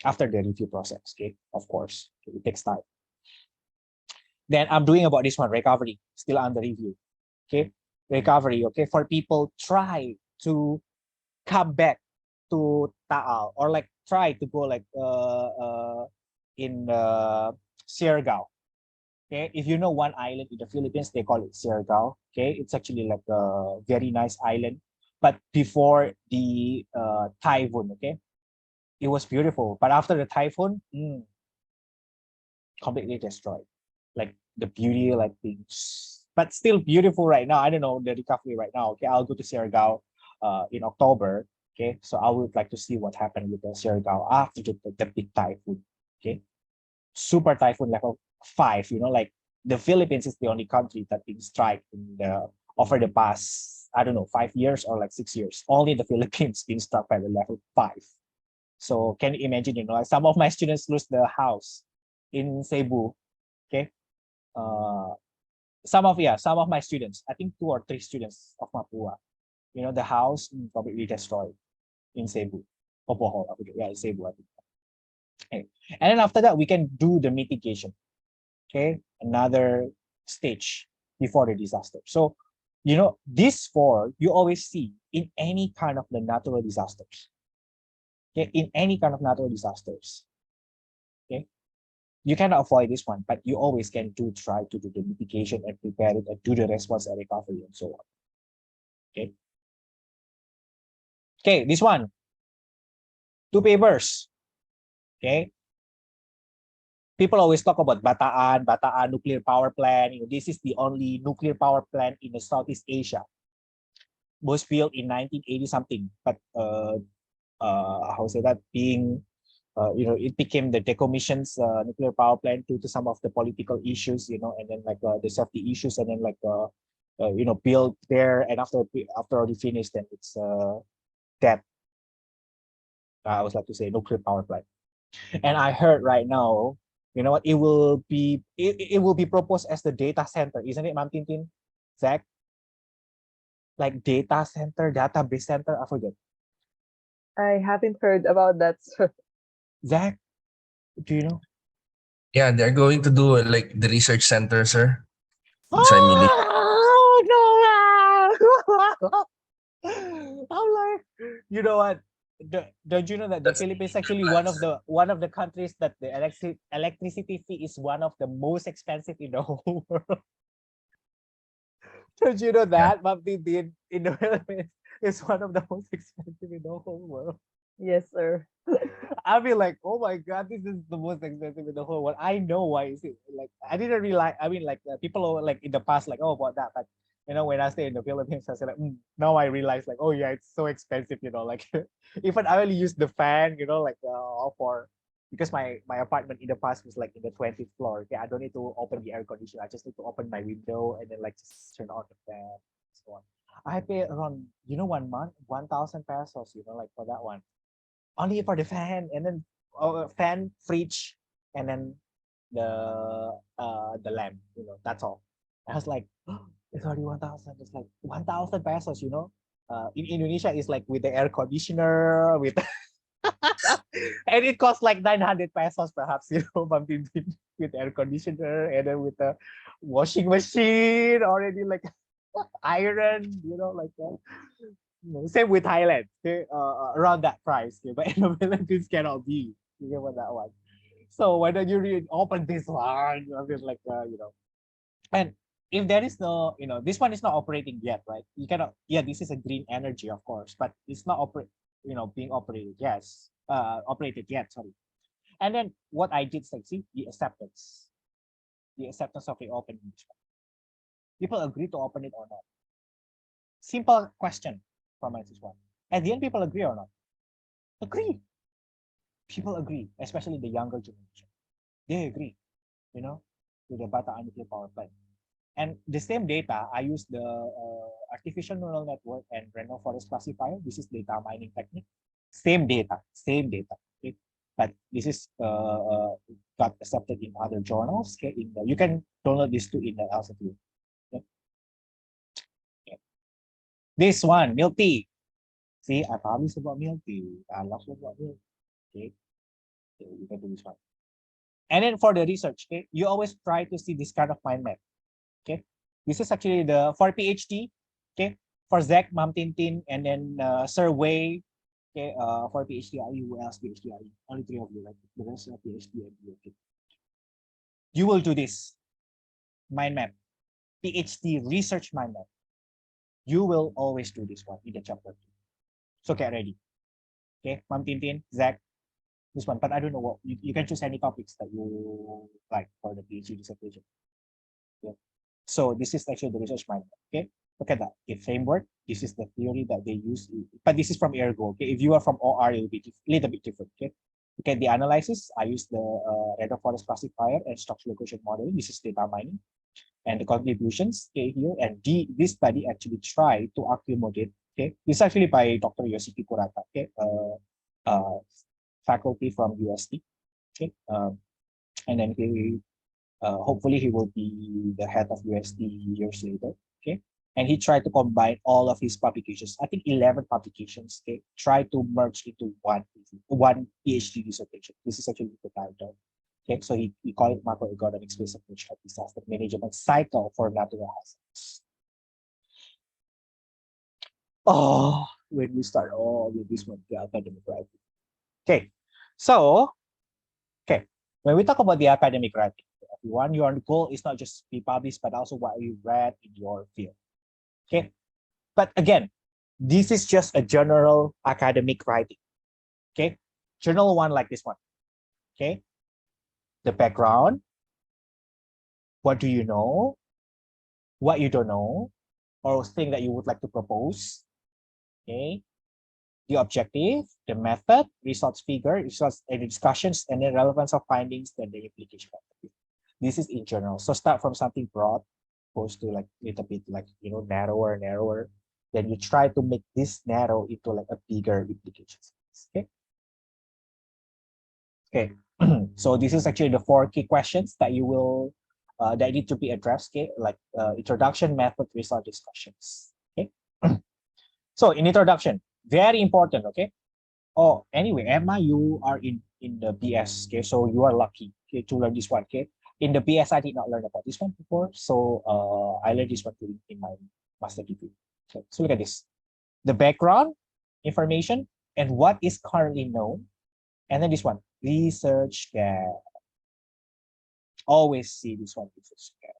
after the review process. Okay, of course, it takes time. Then I'm doing about this one, recovery, still under review. Okay, recovery. Okay, for people try to come back to Taal or like try to go like in Siargao. Okay, if you know one island in the Philippines, they call it Siargao. Okay, it's actually like a very nice island, but before the typhoon, okay, it was beautiful. But after the typhoon, completely destroyed. Like the beauty, like things, but still beautiful right now. I don't know the recovery right now. Okay, I'll go to Siargao in October. Okay, so I would like to see what happened with the Siargao after the big typhoon. Okay, super typhoon level 5. Like the Philippines is the only country that been struck in the over the past, I don't know, 5 years or like 6 years. Only the Philippines been struck by the level 5. So can you imagine? Like some of my students lose the house in Cebu. Okay, some of my students, I think 2 or 3 students of Mapua, the house completely destroyed in Cebu. Or Bohol, I forget. Yeah, in Cebu, I think. Okay. And then after that, we can do the mitigation. Okay, another stage before the disaster. So, these 4 you always see in any kind of the natural disasters. Okay, in any kind of natural disasters. Okay, you cannot avoid this one, but you always can try to do the mitigation and prepare it and do the response and recovery and so on. Okay. Okay, this one. 2 papers. Okay. People always talk about Bataan nuclear power plant. This is the only nuclear power plant in the Southeast Asia. Was built in 1980 something, but how say that being, it became the decommissions nuclear power plant due to some of the political issues, and then like the safety issues, and then like built there, and after already finished, then it's that I was like to say nuclear power plant. And I heard right now, what it will be proposed as the data center, isn't it, Ma'am Tintin? Zach? Like data center, database center, I forget. I haven't heard about that, sir. Zach, do you know? Yeah, they're going to do like the research center, sir. Oh, no! I'm like, you know what? Don't you know that the That's Philippines actually one of the countries that the electricity fee is one of the most expensive in the whole world? Don't you know that? Ma'am Tintin, in the Philippines is one of the most expensive in the whole world. Yes, sir. I'll be like, oh my god, this is the most expensive in the whole world. I know why is it like I didn't realize. I mean, like people are like in the past, like, oh, about that, but when I stay in the Philippines, I said like, now I realize like, oh yeah, it's so expensive. Like even I only use the fan, like for because my apartment in the past was like in the 20th floor. Okay, I don't need to open the air conditioner. I just need to open my window and then like just turn on the fan. So on. I pay around 1 month 1,000 pesos. Like for that one. Only for the fan, and then fan, fridge, and then the lamp. That's all. I was like, it's already 1,000. It's like 1,000 pesos. In Indonesia, it's like with the air conditioner, with and it costs like 900 pesos perhaps. With air conditioner, and then with the washing machine already like iron. Like that. Same with Thailand, okay? Around that price, okay? But in the Philippines cannot be. You get what that one. So why don't you open this one? I mean, like and if there is no, this one is not operating yet, right? You cannot. Yeah, this is a green energy, of course, but it's not being operated. Yes, operated yet. Sorry. And then what I did, like, see the acceptance of reopening. People agree to open it or not. Simple question from this one. At the end, people agree or not? Agree. People agree, especially the younger generation. They agree, to the Bataan nuclear power plant. And the same data, I use the artificial neural network and random forest classifier. This is data mining technique. Same data. Okay? But this is got accepted in other journals. Okay, you can download this too in the Elsevier. Okay? Okay. This one, milk tea. See, I published about milk tea. I love about milk. Okay, you can do this one. And then for the research, okay, you always try to see this kind of mind map. Okay, this is actually for PhD. Okay, for Zach, Mam Tintin, and then Sir Wei. Okay, for PhD, who else PhD? Only 3 of you, right? The rest are PhD and you. Okay. You will do this mind map, PhD research mind map. You will always do this one in the chapter 2. So get ready. Okay, Mam Tintin, Zach, this one. But I don't know what you can choose any topics that you like for the PhD dissertation. Okay. So this is actually the research mind map. Okay. Look at that. Okay, framework. This is the theory that they use, but this is from Ergo. Okay, if you are from OR, it will be a little bit different. Okay, okay. The analysis, I use the random forest classifier and structural equation modeling. This is data mining, and the contributions. Okay, here and this study actually tried to accommodate. Okay, this is actually by Dr. Yoshiki Kurata. Okay, faculty from UST. Okay, and then he hopefully he will be the head of UST years later. Okay, and he tried to combine all of his publications. I think 11 publications. Okay, try to merge into one PhD dissertation. This is actually the title. Okay, so he called it macroeconomic space approach of disaster management cycle for natural hazards. Oh, when we start with this one, the academic writing. Okay, so when we talk about the academic writing, everyone, your goal is not just be published, but also what you read in your field. Okay, but again, this is just a general academic writing. Okay, journal one like this one. Okay, the background, what do you know, what you don't know, or thing that you would like to propose. Okay, the objective, the method, results figure, results and discussions, and the relevance of findings, then the implication of it. This is in general. So start from something broad, goes to like a little bit like narrower. Then you try to make this narrow into like a bigger implication. Okay. Okay. So this is actually the 4 key questions that you will that need to be addressed. Okay, like introduction, method, result, discussions. Okay. So in introduction, very important. Okay. Oh, anyway, Emma, you are in the BS. Okay, so you are lucky. Okay, to learn this one. Okay, in the BS, I did not learn about this one before, so I learned this one in my master degree. Okay, so look at this: the background information and what is currently known, and then this one, research gap. Always see this one, research gap,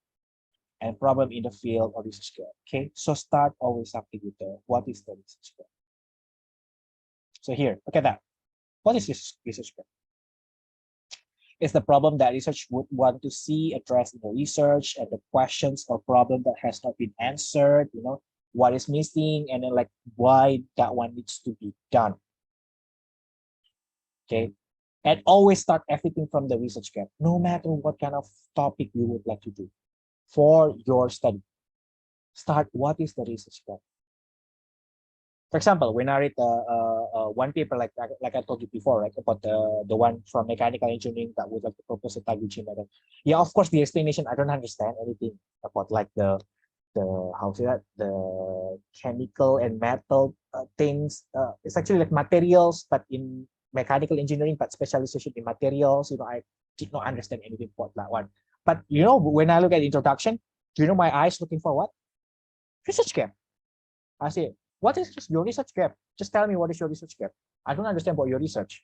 and problem in the field or research gap. Okay, so start always something with the what is the research gap. So here, look at that. What is this research gap? It's the problem that research would want to see addressed in the research, and the questions or problem that has not been answered, what is missing, and then like why that one needs to be done. Okay, and always start everything from the research gap, no matter what kind of topic you would like to do for your study. Start what is the research gap. For example, when I read one paper like I told you before, right, about the one from mechanical engineering that would like to propose a Taguchi method. Yeah, of course, the explanation I don't understand anything about like the how to say that, the chemical and metal things. It's actually like materials, but in mechanical engineering, but specialization in materials. I did not understand anything about that one. But when I look at introduction, my eyes looking for what? Research gap. I say, what is your research gap? Just tell me what is your research gap. I don't understand about your research.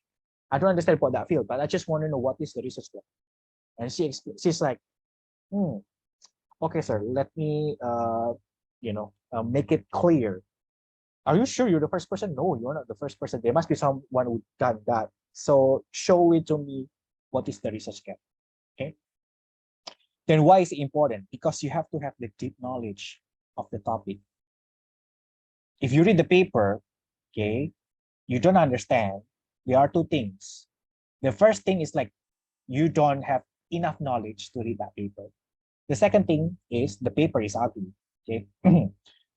I don't understand about that field, but I just want to know what is the research gap. And she's like, okay, sir, let me, make it clear. Are you sure you're the first person? No, you're not the first person. There must be someone who done that. So show it to me. What is the research gap? Okay. Then why is it important? Because you have to have the deep knowledge of the topic. If you read the paper, okay, you don't understand. There are two things. The first thing is like you don't have enough knowledge to read that paper. The second thing is the paper is ugly. Okay.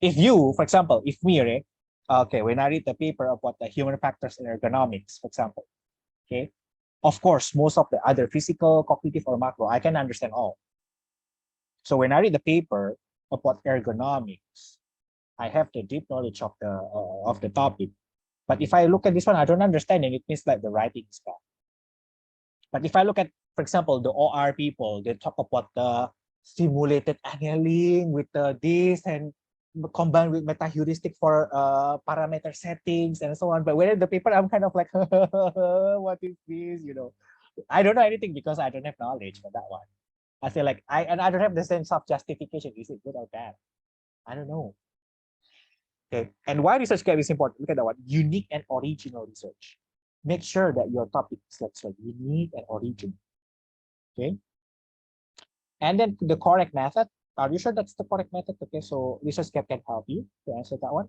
If you, for example, if me, right, okay, when I read the paper about the human factors in ergonomics, for example, okay, of course, most of the other physical, cognitive, or macro, I can understand all. So when I read the paper about ergonomics, I have the deep knowledge of the topic. But if I look at this one, I don't understand, and it means like the writing is bad. But if I look at, for example, the OR people, they talk about the simulated annealing with this and combined with meta heuristic for parameter settings and so on. But when in the paper, I'm kind of like, what is this? You know, I don't know anything because I don't have knowledge for that one. I feel like I don't have the sense of justification. Is it good or bad? I don't know. Okay, and why research gap is important? Look at that one: unique and original research. Make sure that your topic is like unique and original. Okay, and then the correct method. Are you sure that's the correct method? Okay, so research gap can help you to answer that one.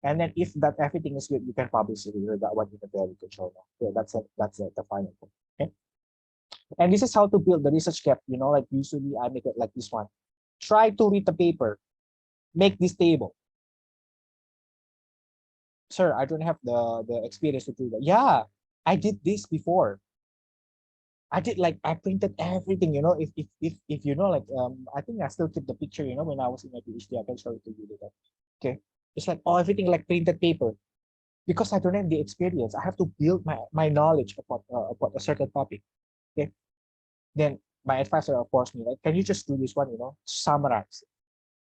And then if that everything is good, you can publish it with that one in a very good journal. Yeah, that's the final thing. Okay. And this is how to build the research gap. You know, like usually I make it like this one. Try to read the paper. Make this table. Sir, I don't have the experience to do that. Yeah, I did this before. I did like I printed everything, you know. If you know, like I think I still keep the picture, you know, when I was in my PhD, I can show it to you later. Okay. It's like oh everything like printed paper. Because I don't have the experience. I have to build my knowledge about a certain topic. Okay. Then my advisor of course me, like, can you just do this one, you know, summarize.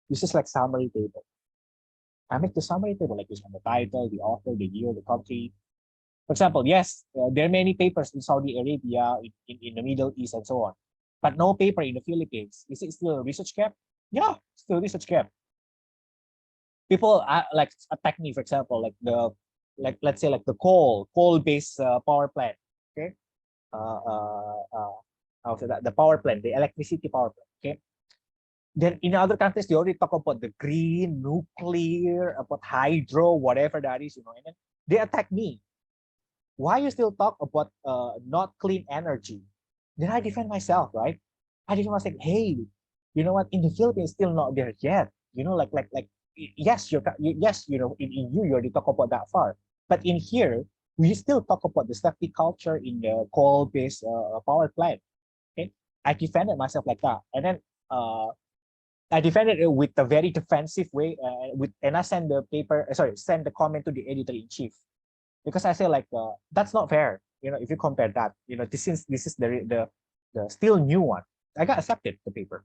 This is like summary table. I make the summary table like this one, the title, the author, the year, the country. For example, yes, there are many papers in Saudi Arabia, in the Middle East, and so on, but no paper in the Philippines. Is it still a research gap? Yeah, still research gap. People like attack me, for example, like let's say like the coal-based power plant. Okay, how say that the power plant, the electricity power plant. Okay, then in other countries they already talk about the green nuclear, about hydro, whatever that is, you know, and then they attack me. Why you still talk about not clean energy? Then I defend myself, right? I defend myself. Hey, you know what? In the Philippines, still not there yet. You know, like yes, yes, you know, in you already talk about that far, but in here we still talk about the safety culture in the coal-based power plant. Okay, I defended myself like that, and then I defended it with a very defensive way. And I send the paper, send the comment to the editor in chief, because I say like that's not fair. You know, if you compare that, you know, this is the still new one. I got accepted the paper.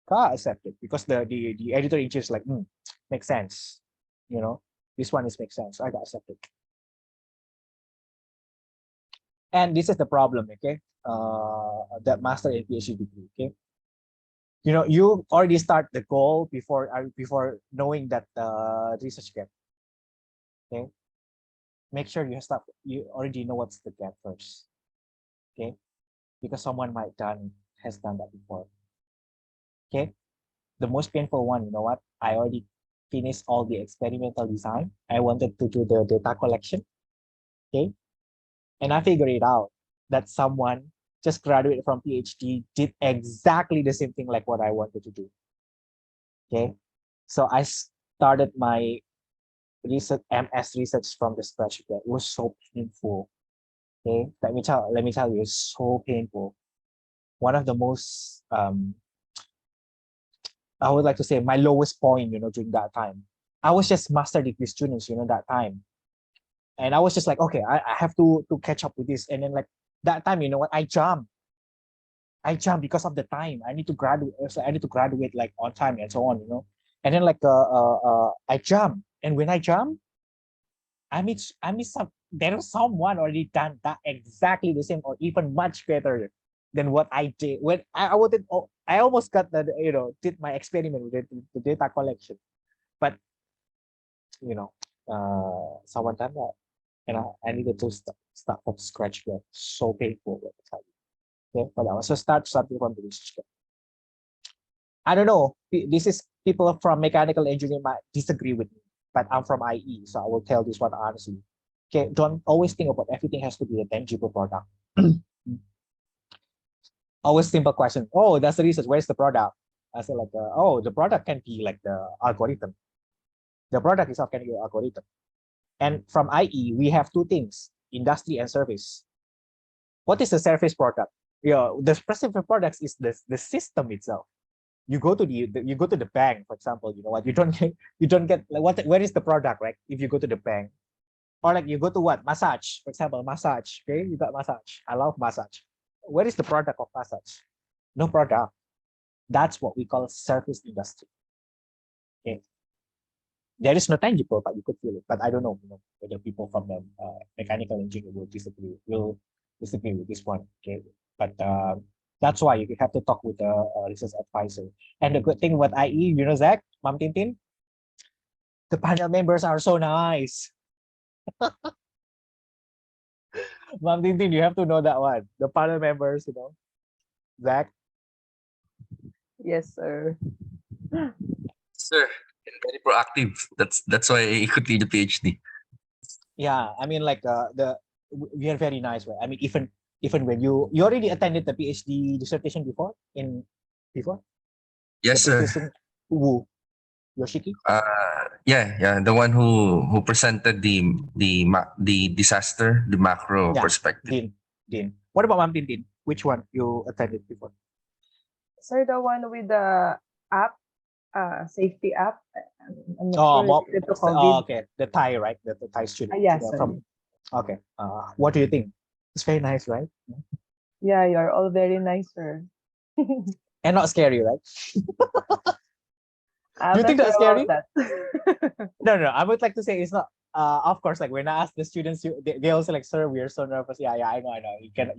Got accepted because the editor in chief is like, makes sense. You know, this one is makes sense. I got accepted. And this is the problem, okay? That master and PhD degree, okay? You know, you already start the goal before knowing that research gap. Okay, make sure you already know what's the gap first. Okay, because someone has done that before. Okay, the most painful one, you know what? I already finished all the experimental design. I wanted to do the data collection. Okay, and I figured it out that someone just graduated from PhD did exactly the same thing like what I wanted to do. Okay, so I started my research MS research from the scratch. It was so painful. Okay, let me tell you, it's so painful. One of the most I would like to say my lowest point, you know, during that time. I was just master degree students, you know, that time. And I was just like, okay, I have to catch up with this. And then like that time, you know what, I jumped because of the time. I need to graduate. So I need to graduate like on time and so on, you know. And then like I jump, and when I jump, I mean there was someone already done that exactly the same or even much better than what I did. When I wanted, I almost got the, you know, did my experiment with the data collection, but you know, someone done that, and I needed to start from scratch again. So painful at the time. Okay, but I also start something from the research camp. I don't know. This is people from mechanical engineering might disagree with me, but I'm from IE, so I will tell this one honestly. Okay, don't always think about everything has to be a tangible product. Always simple question. Oh, that's the research. Where's the product? I said like, oh, the product can be like the algorithm. The product itself can be an algorithm. And from IE, we have two things: industry and service. What is the service product? The specific products is the system itself. You go to you go to the bank, for example. You know what? You don't get like what? Where is the product, right? If you go to the bank, or like you go to what massage, for example, massage. Okay, you got massage. I love massage. Where is the product of massage? No product. That's what we call service industry. Okay, there is no tangible, but you could feel it. But I don't know, whether people from the mechanical engineering will disagree with this one. Okay, but that's why you have to talk with a research advisor. And the good thing with IE, Zach, Mom Tintin, the panel members are so nice. Mom Tintin, you have to know that one. The panel members, Zach. Yes, sir. Sir, and very proactive. That's why I continue PhD. Yeah, I mean, like we are very nice, right? I mean, even when you already attended the PhD dissertation before. Yes, The sir. presentation, Wu Yoshiki. Yeah, the one who presented the disaster, the macro Yeah, perspective. Dean. What about Ma'am Tintin? Which one you attended before? Sir, the one with the app, safety app. I'm not Oh, sure if it's okay. The Thai, right? The Thai student. yeah, Yeah, sorry. okay. What do you think? It's very nice, right? Yeah, you're all very nice, sir. And not scary, right? I'm Do you not think sure that's scary? about that. No. I would like to say it's not. Of course, like when I ask the students, they also like, sir, we are so nervous. Yeah, I know. You cannot.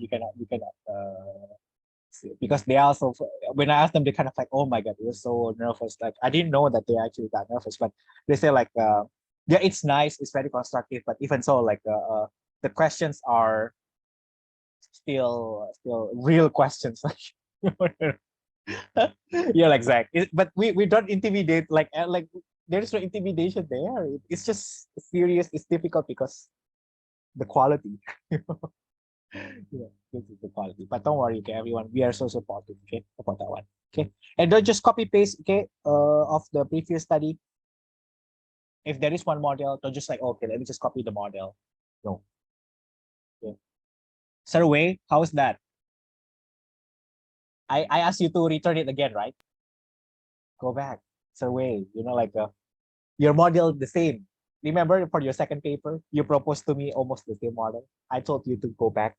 Because they also, when I asked them, they kind of like, oh my god, we're so nervous. Like I didn't know that they actually got nervous, but they say like, yeah, it's nice, it's very constructive, but even so, like the questions are still real questions. Like yeah, like Zach. But we don't intimidate like there's no intimidation there. It's just serious. It's difficult because the quality. Yeah, this is the quality. But don't worry, okay, everyone. We are so supportive, okay, about that one. Okay. And don't just copy paste, okay, of the previous study. If there is one model, don't just like, okay, let me just copy the model. No. Okay. Survey, how's that? I asked you to return it again, right? Go back. Survey, like your model the same. Remember for your second paper, you proposed to me almost the same model. I told you to go back.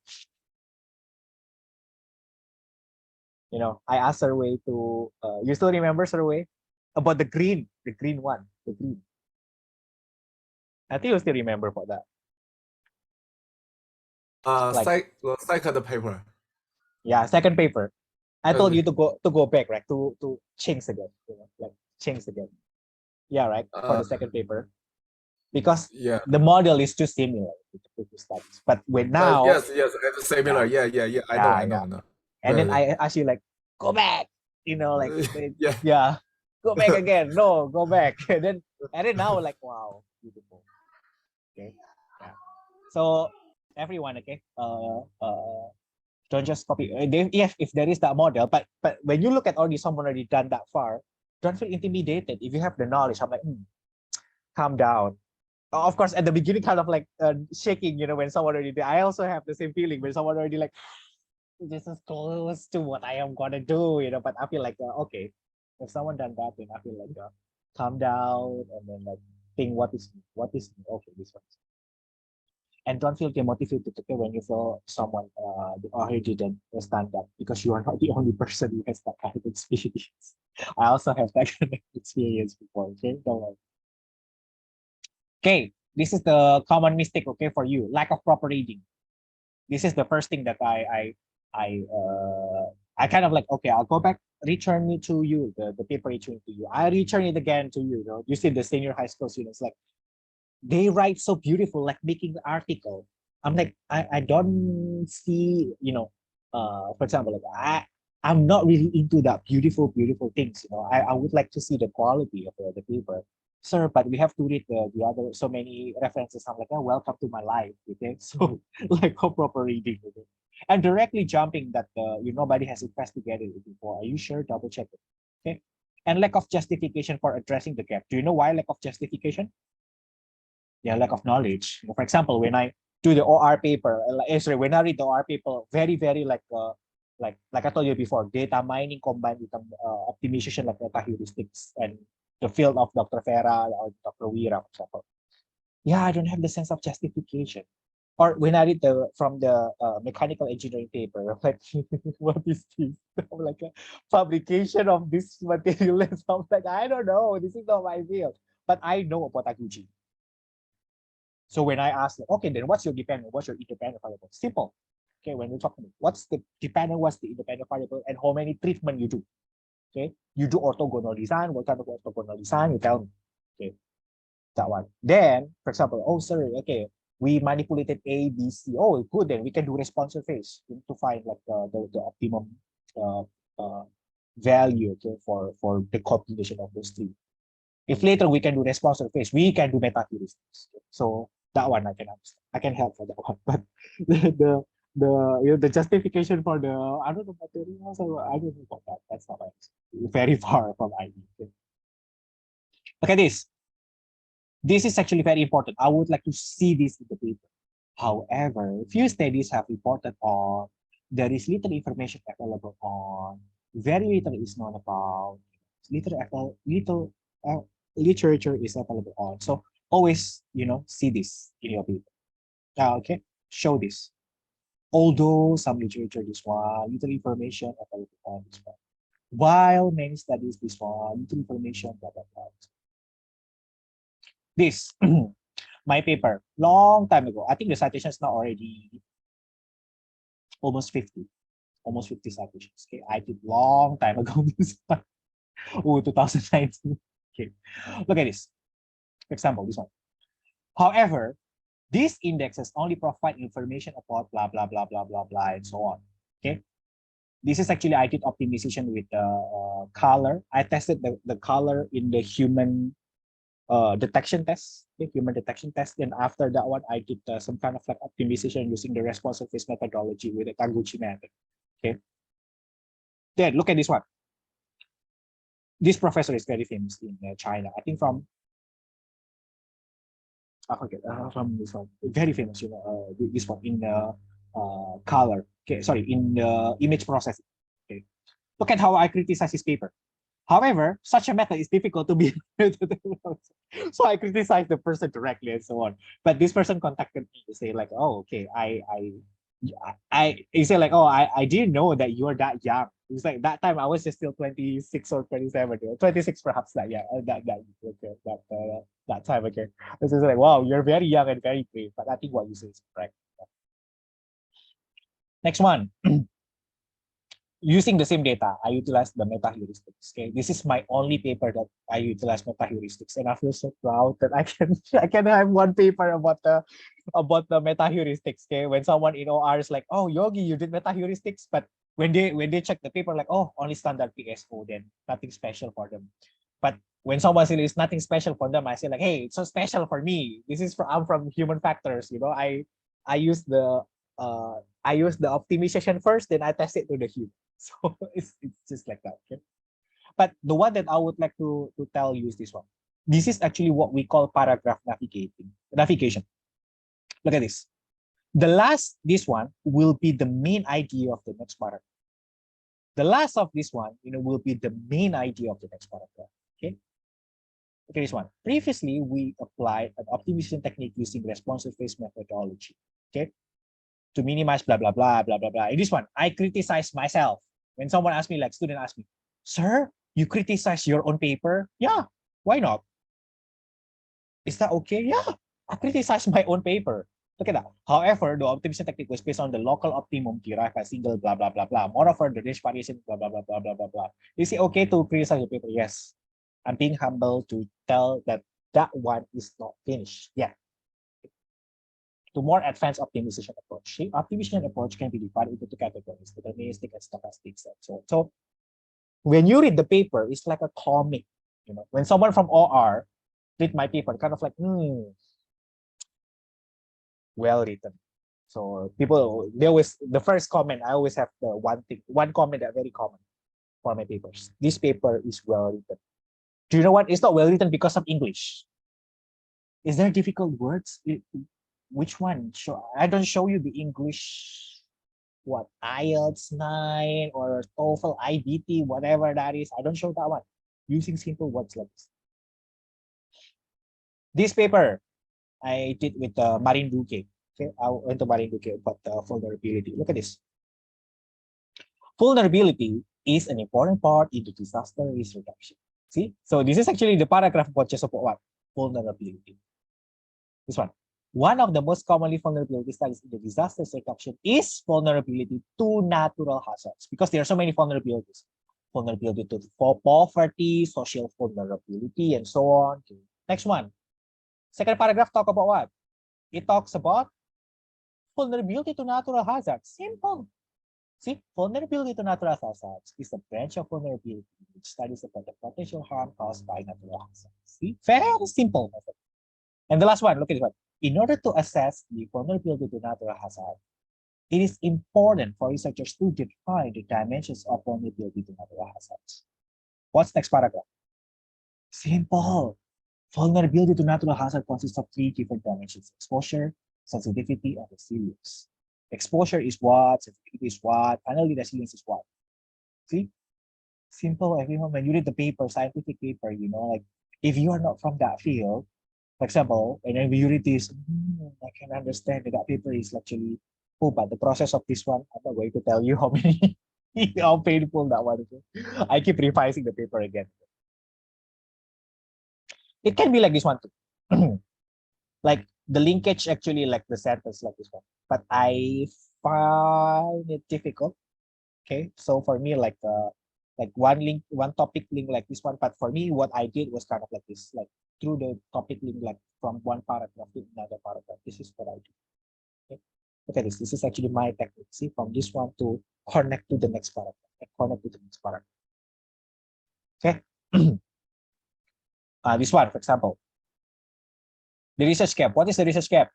I asked Survey to, you still remember Survey? About the green one, the green. I think you still remember for that. Like- The second paper. Yeah, second paper. I told Okay. you to go back, right? To change again, like change again. Yeah, right. For the second paper, because Yeah. the model is too similar with the previous studies. But when now, Yes, it's similar. Yeah. I know. and then Right. I actually like go back, like Yeah. yeah, go back again. No, go back. And then now like wow, beautiful. Okay. Yeah. So everyone, okay, don't just copy. If there is that model, but when you look at already someone already done that far, don't feel intimidated. If you have the knowledge, I'm like, calm down. Of course, at the beginning, kind of like shaking, when someone already did. I also have the same feeling when someone already like, this is close to what I am gonna do, But I feel like, okay, if someone done that, then I feel like calm down and then like think what is okay, this one. And don't feel demotivated, okay, when you feel someone already didn't stand up, because you are not the only person who has that kind of experience. I also have that kind of experience before, okay? Don't worry. Okay, this is the common mistake, okay, for you. Lack of proper reading. This is the first thing that I kind of like, okay, I'll go back, return it to you, the paper return to you. I return it again to you, You see the senior high school students like, they write so beautiful, like making the article. I'm like, I don't see, for example, like I'm not really into that beautiful, beautiful things. I would like to see the quality of the paper. Sir, but we have to read the other so many references. I'm like, oh, welcome to my life. Okay. So like a proper reading. Okay? And directly jumping that nobody has investigated it before. Are you sure? Double check it. Okay. And lack of justification for addressing the gap. Do you know why lack of justification? Yeah, lack of knowledge. For example, when I do the OR paper, sorry, when I read the OR paper, very, very like I told you before, data mining combined with optimization like meta heuristics and the field of Dr. Farah or Dr. Weera, for example. Yeah, I don't have the sense of justification. Or when I read from the mechanical engineering paper, I'm like, what is this? I'm like a fabrication of this material and stuff. Like, I don't know. This is not my field. But I know about Taguchi. So when I ask, okay, then what's your dependent? What's your independent variable? Simple. Okay, when we're talking, what's the dependent, what's the independent variable, and how many treatment you do. Okay, you do orthogonal design. What kind of orthogonal design? You tell me. Okay, that one. Then, for example, oh, sorry, okay, we manipulated A, B, C. Oh, good. Then we can do response surface to find like the optimum value, okay, for the combination of those three. If later we can do response surface, we can do meta heuristics. So that one I can understand. I can help for that one. But the justification for the I don't know materials, I don't know about that. That's not very far from ID. Look at this. This is actually very important. I would like to see this in the paper. However, few studies have reported on there is little information available on, very little is known about, little literature is available on. So always, see this in your paper. Okay, show this. Although some literature this one, little information available on this one. While many studies this one, little information, blah, blah, blah. This, my paper, long time ago. I think the citation is now already almost 50 citations. Okay, I did long time ago this one. Oh, 2019. Okay, look at this. For example, this one. However, these indexes only provide information about blah, blah, blah, blah, blah, blah, and so on. Okay. This is actually, I did optimization with the color. I tested the color in the human detection test, okay, human detection test. Then after that one, I did some kind of like optimization using the response surface methodology with the Taguchi method. Okay. Then look at this one. This professor is very famous in China. I think from I forget from this one. Very famous, this one in color. Okay, sorry, in image processing. Okay. Look at how I criticize his paper. However, such a method is difficult to be. So I criticize the person directly and so on. But this person contacted me to say like, oh, okay, he said like, oh, I didn't know that you are that young. It was like that time I was just still 26 or 27, 26 perhaps. Like yeah, that time okay. This is like, wow, you're very young and very brave. But I think what you say is correct. Next one. Using the same data, I utilize the meta heuristics. Okay, this is my only paper that I utilize meta heuristics, and I feel so proud that I can have one paper about the meta heuristics. Okay, when someone in OR is like, "Oh, Yogi, you did meta heuristics," but when they check the paper, like, "Oh, only standard PSO, then nothing special for them." But when someone says it's nothing special for them, I say like, "Hey, it's so special for me. This is I'm from human factors. I use the optimization first, then I test it to the human." So it's just like that. Okay. But the one that I would like to tell you is this one. This is actually what we call paragraph navigation. Look at this. This one will be the main idea of the next paragraph. The last of this one, will be the main idea of the next paragraph. Okay. Okay, this one. Previously, we applied an optimization technique using response surface methodology. Okay. To minimize blah, blah, blah, blah, blah, blah. In this one, I criticize myself. When someone asks me, like student asks me, sir, you criticize your own paper? Yeah, why not? Is that okay? Yeah, I criticize my own paper. Look at that. However, the optimization technique was based on the local optimum derived by single blah, blah, blah, blah. Moreover, the range variation, blah, blah, blah, blah, blah, blah, blah. Is it okay to criticize the paper? Yes. I'm being humble to tell that that one is not finished yet. To more advanced optimization approach. The optimization approach can be divided into two categories, deterministic and stochastic, and so on. So when you read the paper, it's like a comic. You know, when someone from OR read my paper, kind of like, well written. So people, they always, the first comment, I always have the one comment that very common for my papers. This paper is well written. Do you know what? It's not well written because of English. Is there difficult words? Which one? I don't show you the English, what, IELTS 9 or TOEFL IBT, whatever that is. I don't show that one. Using simple words like this. This paper I did with Marinduque. Okay, I went to Marinduque about vulnerability. Look at this. Vulnerability is an important part in the disaster risk reduction. See, so this is actually the paragraph about just about what? Vulnerability. This one. One of the most commonly vulnerability studies in the disaster risk reduction is vulnerability to natural hazards, because there are so many vulnerabilities. Vulnerability to poverty, social vulnerability, and so on. Okay. Next one. Second paragraph talk about what? It talks about vulnerability to natural hazards. Simple. See, vulnerability to natural hazards is a branch of vulnerability which studies about the potential harm caused by natural hazards. See, very simple method. And the last one, look at this one. In order to assess the vulnerability to natural hazard, it is important for researchers to define the dimensions of vulnerability to natural hazards. What's next paragraph? Simple. Vulnerability to natural hazard consists of three different dimensions: exposure, sensitivity, and resilience. Exposure is what, sensitivity is what, finally resilience is what. See? Simple, everyone. When you read the paper, scientific paper, you know, like if you are not from that field, for example, and then you read this, I can understand that that paper is actually, but the process of this one, I'm not going to tell you how many, how painful that one is. I keep revising the paper again. It can be like this one too. Like the linkage actually like the sentence like this one, but I find it difficult. Okay, so for me, like one topic link like this one, but for me, what I did was kind of like this, like through the topic link, like from one paragraph to another paragraph. This is what I do. Okay, look at this. This is actually my technique. See, from this one to connect to the next paragraph, and connect to the next paragraph. Okay. This one, for example, the research gap. What is the research gap?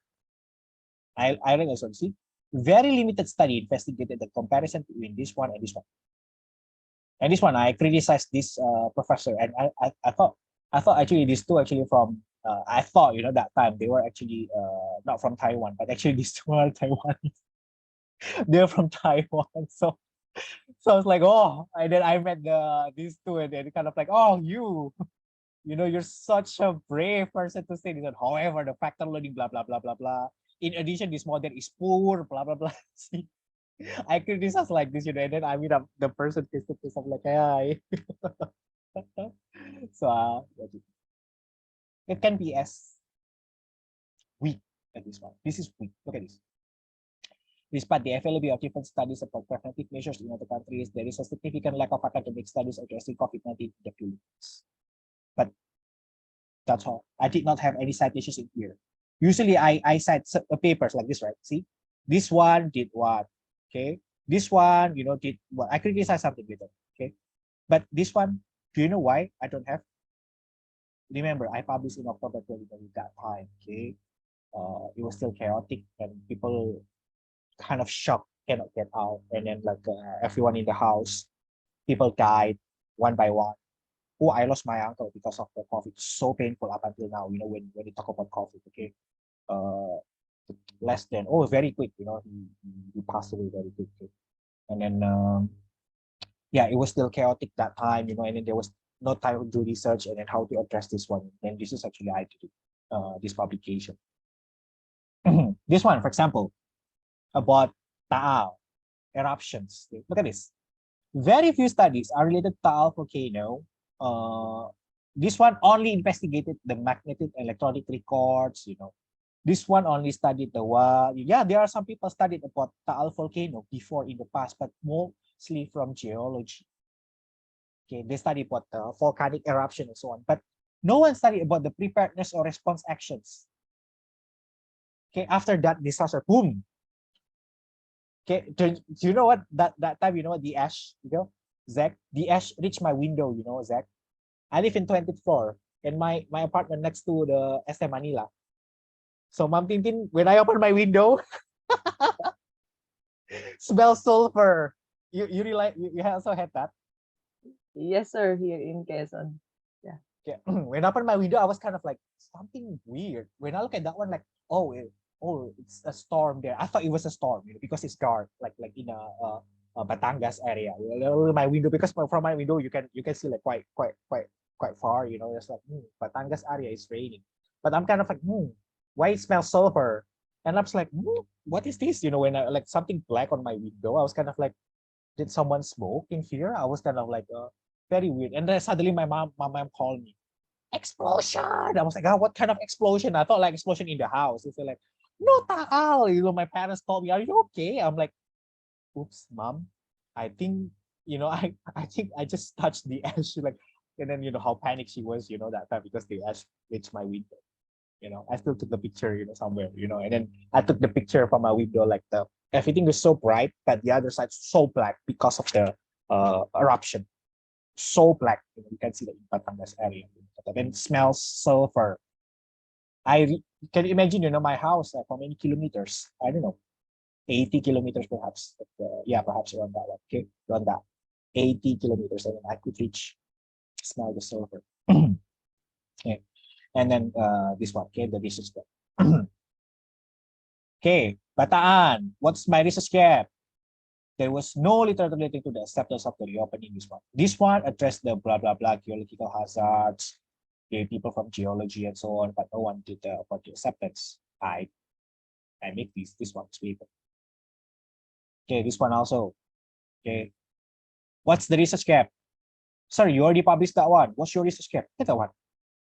I read also. See, very limited study investigated the comparison between this one and this one. And this one, I criticized this professor, and I thought actually these two actually from I thought, you know, that time they were actually not from Taiwan, but actually these two are Taiwanese. They're from Taiwan, so I was like, oh, and then I met these two, and then kind of like, oh, you know, you're such a brave person to say this. However, the factor loading, blah blah blah blah blah. In addition, this model is poor, blah blah blah. See, I criticize like this, you know, and then I meet up the person face to face. I'm like, hi. So it can be as weak as this one. This is weak. Look at this. Despite the availability of different studies about preventive measures in other countries, there is a significant lack of academic studies addressing COVID-19 in the Philippines. But that's all. I did not have any citations in here. Usually I cite papers like this, right? See, this one did what? Okay. This one, you know, did what? I criticize something with it. Okay. But this one, do you know why I don't have? Remember, I published in October 2020 that time. Okay. It was still chaotic and people kind of shocked, cannot get out. And then like everyone in the house, people died one by one. Oh, I lost my uncle because of the COVID. So painful up until now, you know, when you talk about COVID, okay. Less than, very quick, you know, he passed away very quickly. And then yeah, it was still chaotic that time, you know, and then there was no time to do research and then how to address this one. And this is actually I did this publication. This one, for example, about Taal eruptions. Look at this. Very few studies are related to Taal volcano. This one only investigated the magnetic electronic records, you know. This one only studied the yeah, there are some people studied about Taal volcano before in the past, but mostly from geology. Okay, they study about the volcanic eruption and so on. But No one studied about the preparedness or response actions. Okay, after that disaster, boom. Okay, do you know what that time, you know what, the ash, you know, Zach, the ash reached my window, you know, Zach. I live in 20th floor, and my apartment next to the SM Manila. So Ma'am Tintin, when I open my window, smell sulfur. You really you also had that? Yes, sir, here in Quezon. Okay. When I opened my window, I was kind of like something weird. When I look at that one, like, oh, it's a storm there. I thought it was a storm, you know, because it's dark, like in a Batangas area. My window, because from my window you can see like quite far, you know. It's like Batangas area is raining, but I'm kind of like, why it smells sulfur? And I was like, what is this? You know, when I like something black on my window, I was kind of like, did someone smoke in here? I was kind of like, very weird. And then suddenly my mom called me, explosion. I was like, oh, what kind of explosion? I thought like explosion in the house. It's like, no, Taal. You know, my parents called me, are you okay? I'm like, oops, mom. I think, you know, I think I just touched the ash. Like, and then you know how panicked she was, you know, that time, because the ash reached my window. You know, I still took the picture, you know, somewhere, you know, and then I took the picture from my window, like everything was so bright, but the other side so black because of the eruption. So black, you know, you can see the Batangas area. And it smells sulfur. Can you imagine, you know, my house, like how many kilometers? I don't know, 80 kilometers perhaps. But, yeah, perhaps around that one. Okay, around that 80 kilometers, and then I could smell the sulfur. Okay. And then this one, okay, the research gap. Okay, Bataan, what's my research gap? There was no literature relating to the acceptance of the reopening. This one addressed the blah blah blah geological hazards, okay, people from geology and so on, but no one did about the acceptance. I make this one's paper. Okay, this one also. Okay, what's the research gap? Sorry, you already published that one. What's your research gap? Get that one.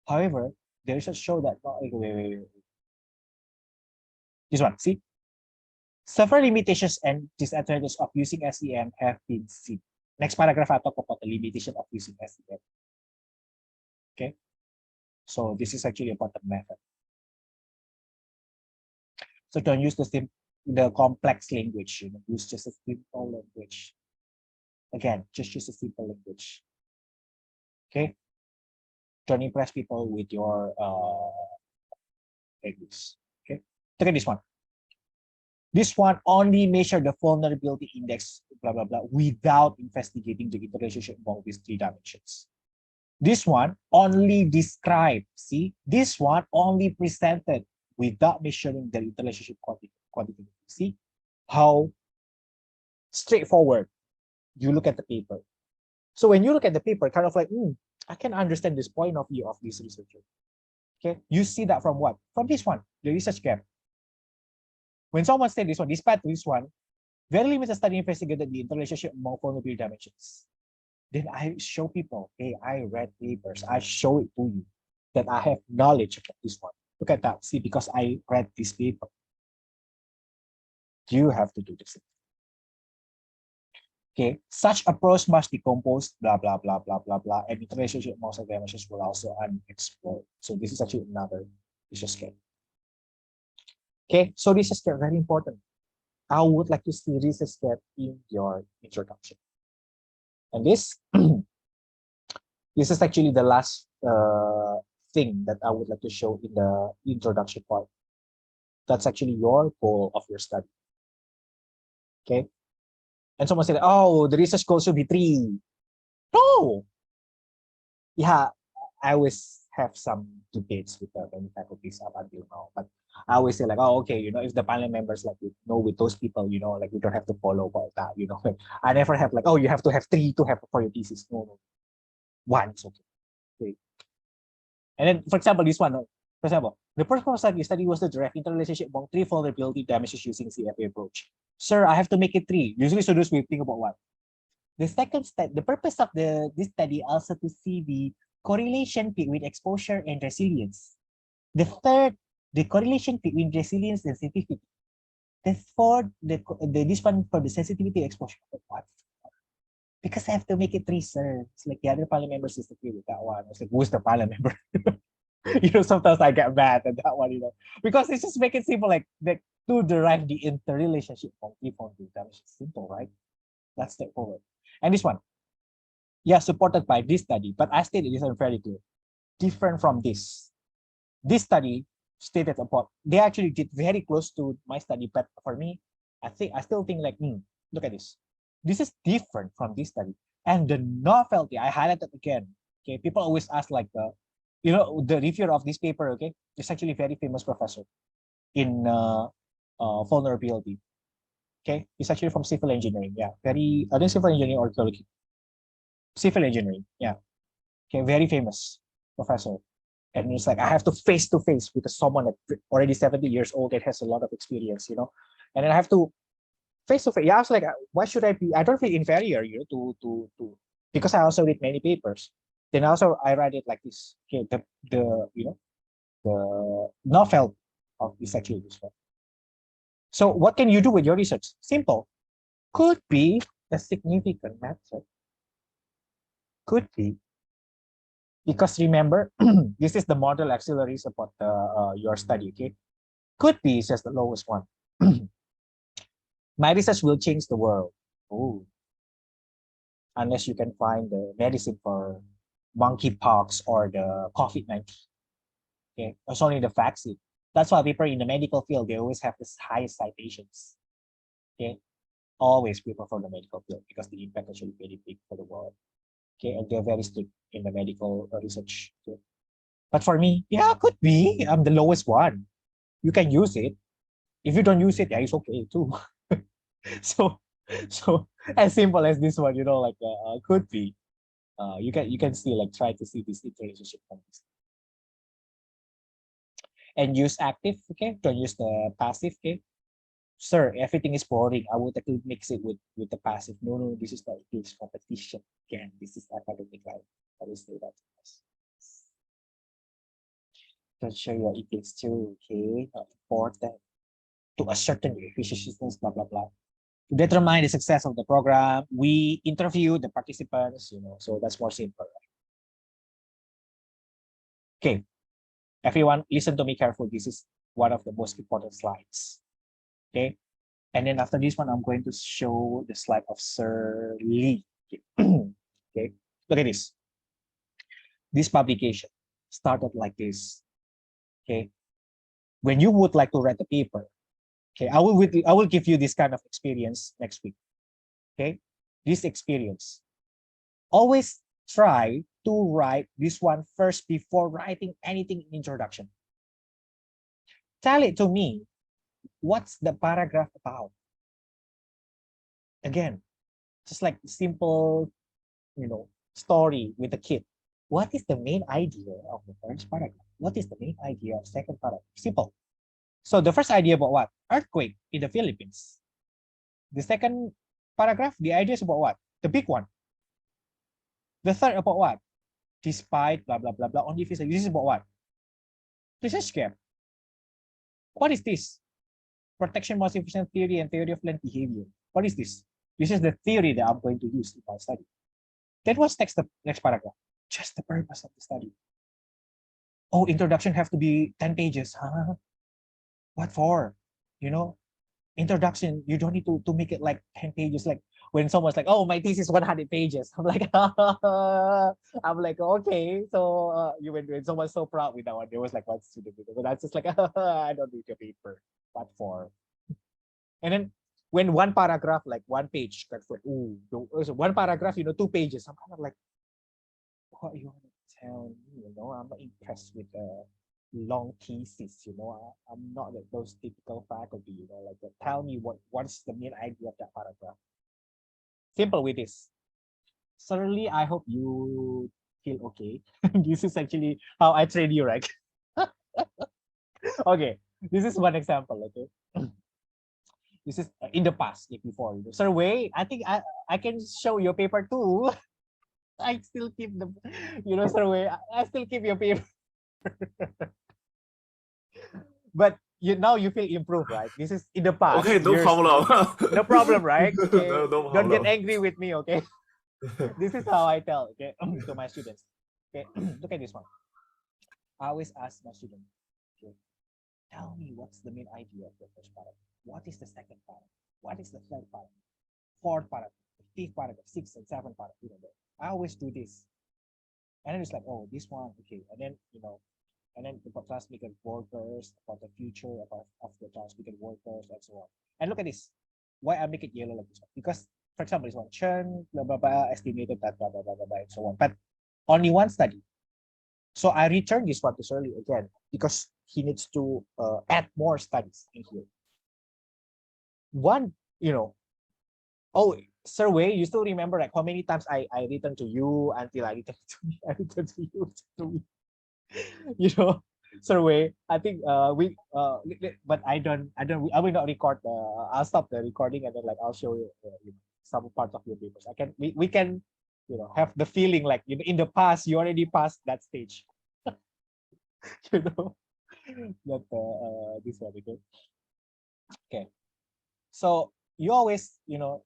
However, the research show that wait. This one, see, several limitations and disadvantages of using SEM have been seen. Next paragraph, I talk about the limitation of using SEM. Okay, so this is actually about the method. So don't use the complex language. You know, use just a simple language. Again, just use a simple language. Okay, don't impress people with your language. Okay, look at this one. This one only measure the vulnerability index, blah, blah, blah, without investigating the interrelationship among these three dimensions. This one only describe, see, this one only presented without measuring the interrelationship quantitatively. See how straightforward you look at the paper. So when you look at the paper, kind of like, I can understand this point of view of this researcher. Okay, you see that from what? From this one, the research gap. When someone said this one, despite this one, very limited study investigated the interrelationship among vulnerability dimensions. Then I show people, hey, I read papers. I show it to you that I have knowledge about this one. Look at that. See, because I read this paper. You have to do this. Okay, such approach must be composed, blah, blah, blah, blah, blah, blah, and interrelationship among dimensions will also unexplored. So this is actually another research gap. Okay, so this is very important. I would like to see research gap in your introduction. And this, this is actually the last thing that I would like to show in the introduction part. That's actually your goal of your study. Okay. And someone said, oh, the research goal should be 3. No. Yeah, I always have some debates with many faculties up until now, but I always say like, oh, okay, you know, if the panel members like, you know, with those people, you know, like we don't have to follow about that, you know. I never have like, oh, you have to have 3 to have for your thesis. No. 1 is okay. And then, for example, this one, for example, the purpose of the study was to direct interrelationship among 3 vulnerability dimensions using CFA approach. Sir, I have to make it 3. Usually students will think about what? The second step, the purpose of this study also to see the correlation between exposure and resilience. The third, the correlation between resilience and sensitivity. The fourth, this one for the sensitivity exposure. because I have to make it research. Like the other parliament members disagree with that one. I was like, who's the parliament member? Sometimes I get mad at that one, because it's just make it simple, like to derive the interrelationship from T from D. That is simple, right? That's straightforward. And this one, yeah, supported by this study, but I stated this is very clear. Different from this. This study stated about they actually did very close to my study, but for me, I still think like, look at this. This is different from this study. And the novelty, I highlighted again. Okay, people always ask like the reviewer of this paper, okay, is actually a very famous professor in vulnerability. Okay, he's actually from civil engineering. Yeah, I think civil engineering or archaeology. Civil engineering, yeah. Okay, very famous professor. And it's like I have to face with someone that already 70 years old that has a lot of experience, and then I have to face to face. Yeah, I was like, why should I be? I don't feel inferior, to because I also read many papers. Then also I write it like this. Okay, the novel of is actually this one. So what can you do with your research? Simple. Could be a significant method. Could be. Because remember, this is the model auxiliary support your study, okay? Could be just the lowest one. My research will change the world. Oh. Unless you can find the medicine for monkeypox or the COVID-19. Okay, it's only the vaccine. That's why people in the medical field, they always have the highest citations. Okay, always people from the medical field because the impact is actually very big for the world. Okay, and they're very strict in the medical research. Okay. But for me, yeah, could be. I'm the lowest one. You can use it. If you don't use it, yeah, it's okay too. so as simple as this one, like could be. You can see like try to see this interrelationship from this. And use active, okay? Don't use the passive, okay? Sir, everything is boring. I would actually mix it with the passive. No, this is not this competition. Again, this is academic life. I will say that. To show your ethics too, okay? Important to a certain efficiency, blah blah blah. To determine the success of the program, we interview the participants, so that's more simple. Okay, everyone, listen to me carefully. This is one of the most important slides. Okay, and then after this one, I'm going to show the slide of Sir Lee. Okay, look at this. This publication started like this. Okay, when you would like to write a paper, okay, I will give you this kind of experience next week. Okay, this experience. Always try to write this one first before writing anything in introduction. Tell it to me. What's the paragraph about? Again, just like simple, story with a kid. What is the main idea of the first paragraph? What is the main idea of second paragraph? Simple. So the first idea about what? Earthquake in the Philippines. The second paragraph, the idea is about what? The big one. The third about what? Despite blah blah blah blah. Only this is about what? Research gap. What is this? Protection most efficient theory and theory of land behavior. What is this? This is the theory that I'm going to use in my study. Then what's the next paragraph? Just the purpose of the study. Oh, introduction have to be 10 pages. Huh? What for? Introduction, you don't need to make it like 10 pages. Like when someone's like, oh, my thesis is 100 pages. I'm like, okay. So when someone's so proud with that one, there was like one student, but that's just like, I don't need your paper. What for? And then when one paragraph, like one page, one paragraph, 2 pages, I'm kind of like, what you want to tell me? I'm not impressed with the long thesis. I'm not like those typical faculty. Tell me what's the main idea of that paragraph. Simple with this. Certainly, I hope you feel okay. This is actually how I train you, right? Okay, this is one example. Okay. This is in the past, like before. Sir Wei, I think I can show your paper too. I still keep the, Sir Wei, I still keep your paper. But now you feel improved, right? This is in the past. Okay, no problem. No problem, right? Okay. No Don't problem. get angry with me, okay? This is how I tell, okay, to my students. Okay, look at this one. I always ask my student, okay, tell me what's the main idea of the first paragraph. What is the second paragraph? What is the third paragraph? Fourth paragraph, fifth paragraph, sixth and seventh paragraph. I always do this. And then it's like, oh, this one, okay. And then, and then about transmigrant workers, about the future of the transmigrant workers, and so on. And look at this. Why I make it yellow like this one? Because, for example, this one, Chen, blah, blah, blah, estimated that, blah, blah, blah, blah, blah, and so on. But only one study. So I return this one to Shirley again because he needs to add more studies in here. One, oh, Sir Wei, you still remember like how many times I return to you until I return to me, I return to you, to me. Sir Wei, I think but I will not record. I'll stop the recording and then like I'll show you, some parts of your papers. We can, have the feeling like in the past you already passed that stage. That this one, okay. Okay, so you always,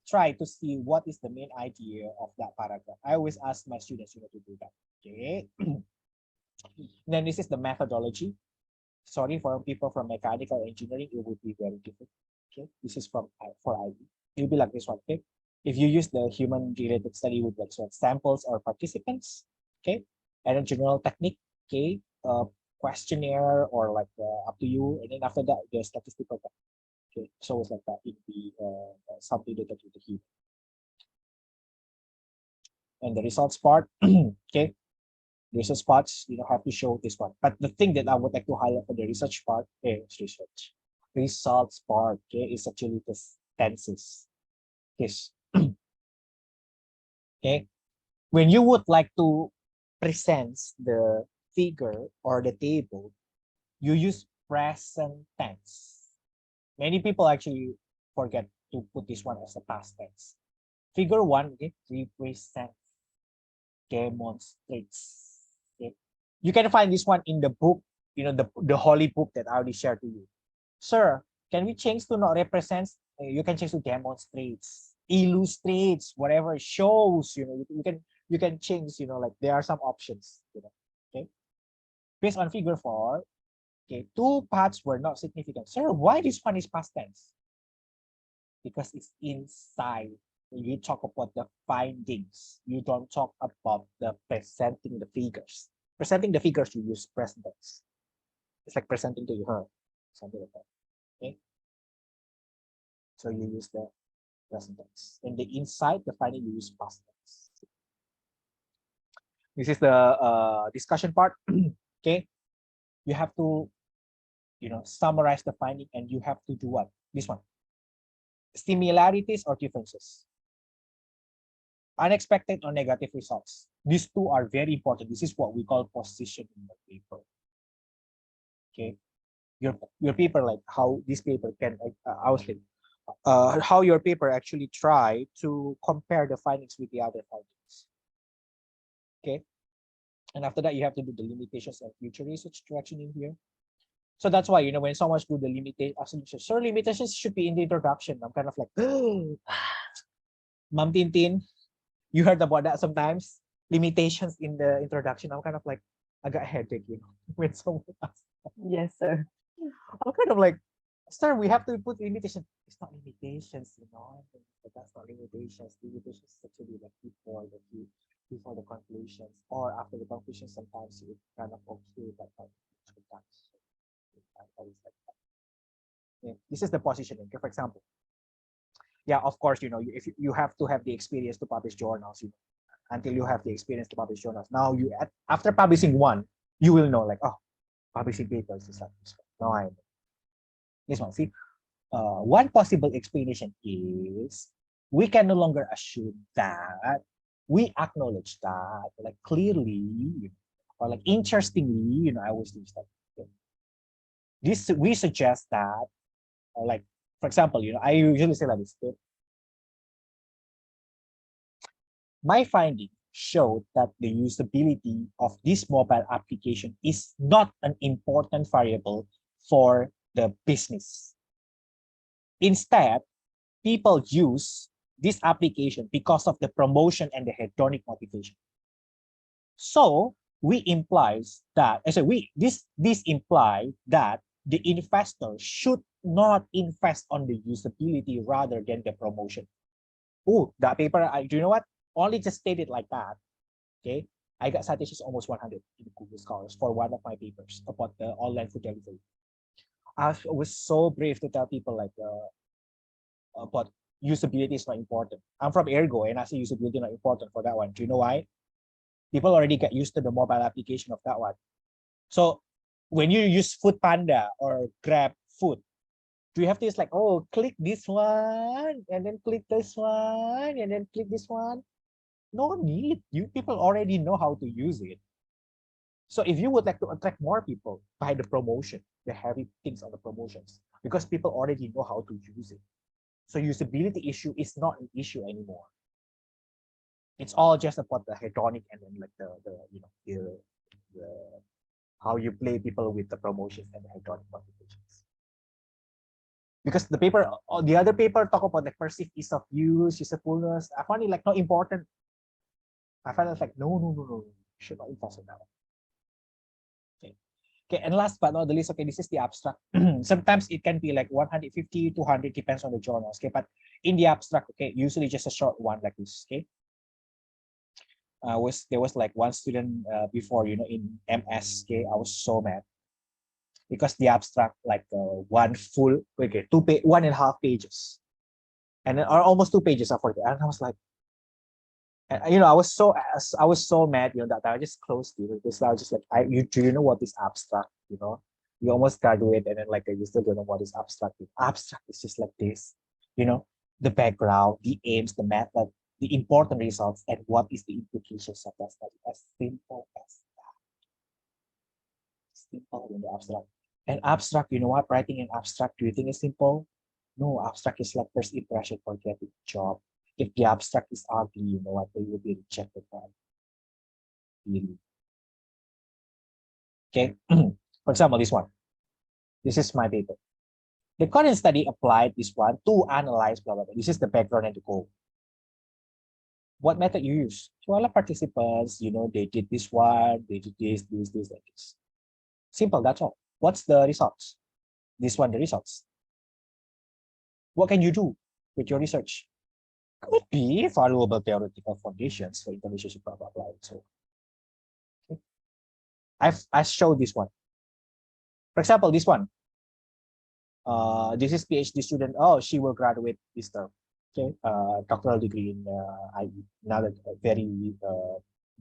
try to see what is the main idea of that paragraph. I always ask my students, to do that. Okay. Then this is the methodology. Sorry for people from mechanical engineering, it would be very different. Okay, this is for IB. It will be like this one. Okay, if you use the human-related study with like samples or participants. Okay, and a general technique. Okay, questionnaire or like up to you, and then after that the statistical technique. Okay, so it's like that. It will be something related to the human. And the results part. Okay. Research parts, have to show this one. But the thing that I would like to highlight for the research part is research. Results part, okay, is actually the tenses. Yes. Okay. When you would like to present the figure or the table, you use present tense. Many people actually forget to put this one as a past tense. Figure 1, okay, represents, demonstrates. Okay. You can find this one in the book, the holy book that I already shared to you. Sir, can we change to not represents? You can change to demonstrates, illustrates, whatever, shows. You can change. Like there are some options. Okay. Based on figure 4, okay, 2 parts were not significant. Sir, why this one is past tense? Because it's inside. You talk about the findings. You don't talk about the presenting the figures. Presenting the figures, you use present tense. It's like presenting to her, something like that. Okay. So you use the present tense. And the inside, the finding, you use past tense. This is the discussion part. Okay. You have to, summarize the finding, and you have to do what? This one. Similarities or differences. Unexpected or negative results. These two are very important. This is what we call position in the paper. Okay, your paper, like how this paper can, how your paper actually try to compare the findings with the other findings. Okay, and after that you have to do the limitations and future research direction in here. So that's why, when someone do the limitation, sir, limitations should be in the introduction. I'm kind of like, Ma'am Tintin, you heard about that sometimes? Limitations in the introduction. I'm kind of like, I got a headache, when someone asks. Yes, sir. I'm kind of like, sir, we have to put limitations. It's not limitations, but that's not limitations. Limitations is actually like before the conclusions, or after the conclusions. Sometimes it's kind of okay, but not sometimes. Yeah, this is the positioning. Okay, for example, yeah, of course, if you have to have the experience to publish journals, until you have the experience to publish journals. Now after publishing one, you will know like, oh, publishing papers is like this one. Now I know. This one, see, one possible explanation is we can no longer assume that we acknowledge that, like clearly, or like interestingly, I always use that. This we suggest that, like, for example, I usually say like this. Okay? My finding showed that the usability of this mobile application is not an important variable for the business. Instead, people use this application because of the promotion and the hedonic motivation. So we implies that, this imply that the investor should not invest on the usability rather than the promotion. Oh, that paper, do you know what? Only just stated like that. Okay, I got citations almost 100 in Google Scholars for one of my papers about the online food delivery. I was so brave to tell people like about usability is not important. I'm from Ergo and I say usability not important for that one. Do you know why? People already get used to the mobile application of that one. So when you use Food Panda or Grab Food, do you have this like, oh, click this one and then click this one and then click this one? No need. You people already know how to use it. So if you would like to attract more people by the promotion, the heavy things on the promotions, because people already know how to use it. So usability issue is not an issue anymore. It's all just about the hedonic and then like the how you play people with the promotions and the hedonic motivations. Because the paper, the other paper talk about the perceived ease of use, usefulness. I find it like not important. I find it like no, should not invest in that one. Okay, and last but not the least, okay, this is the abstract. Sometimes it can be like 150, 200, depends on the journals. Okay, but in the abstract, okay, usually just a short one like this. Okay, there was like one student before, you know, in MS. Okay, I was so mad because the abstract like one full, okay, 1.5 pages, and then or almost 2 pages of it, and I was like, and, you know, I was so mad, you know, that I just closed it because I was just like, do you know what is abstract? You know, you almost graduate and then like you still don't know what is abstract. Abstract is just like this, you know, the background, the aims, the method, the important results, and what is the implications of that study. As simple as that. Simple in the abstract. And abstract, you know what? Writing an abstract, do you think is simple? No, abstract is like first impression for getting a job. If the abstract is ugly, you know what, they will be rejected by really. Okay, for example, this one. This is my paper. The current study applied this one to analyze blah blah blah. This is the background and the goal. What method you use? So all the participants, you know, they did this one, they did this, and this. Simple, that's all. What's the results? This one, the results. What can you do with your research? Could be valuable theoretical foundations for information, blah blah blah. So okay. I showed this one. For example, this one. This is PhD student. Oh, she will graduate this term. Okay, doctoral degree in IE. Another very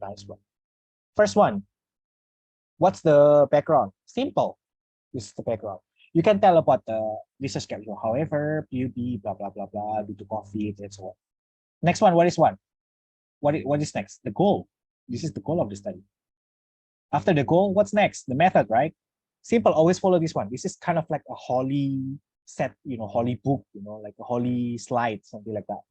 nice one. First one. What's the background? Simple. This is the background. You can tell about the research schedule. However, PUB, blah blah blah blah, due to COVID and so on. Next one, what is one? What is next? The goal. This is the goal of the study. After the goal, what's next? The method, right? Simple, always follow this one. This is kind of like a holy set, you know, holy book, you know, like a holy slide, something like that.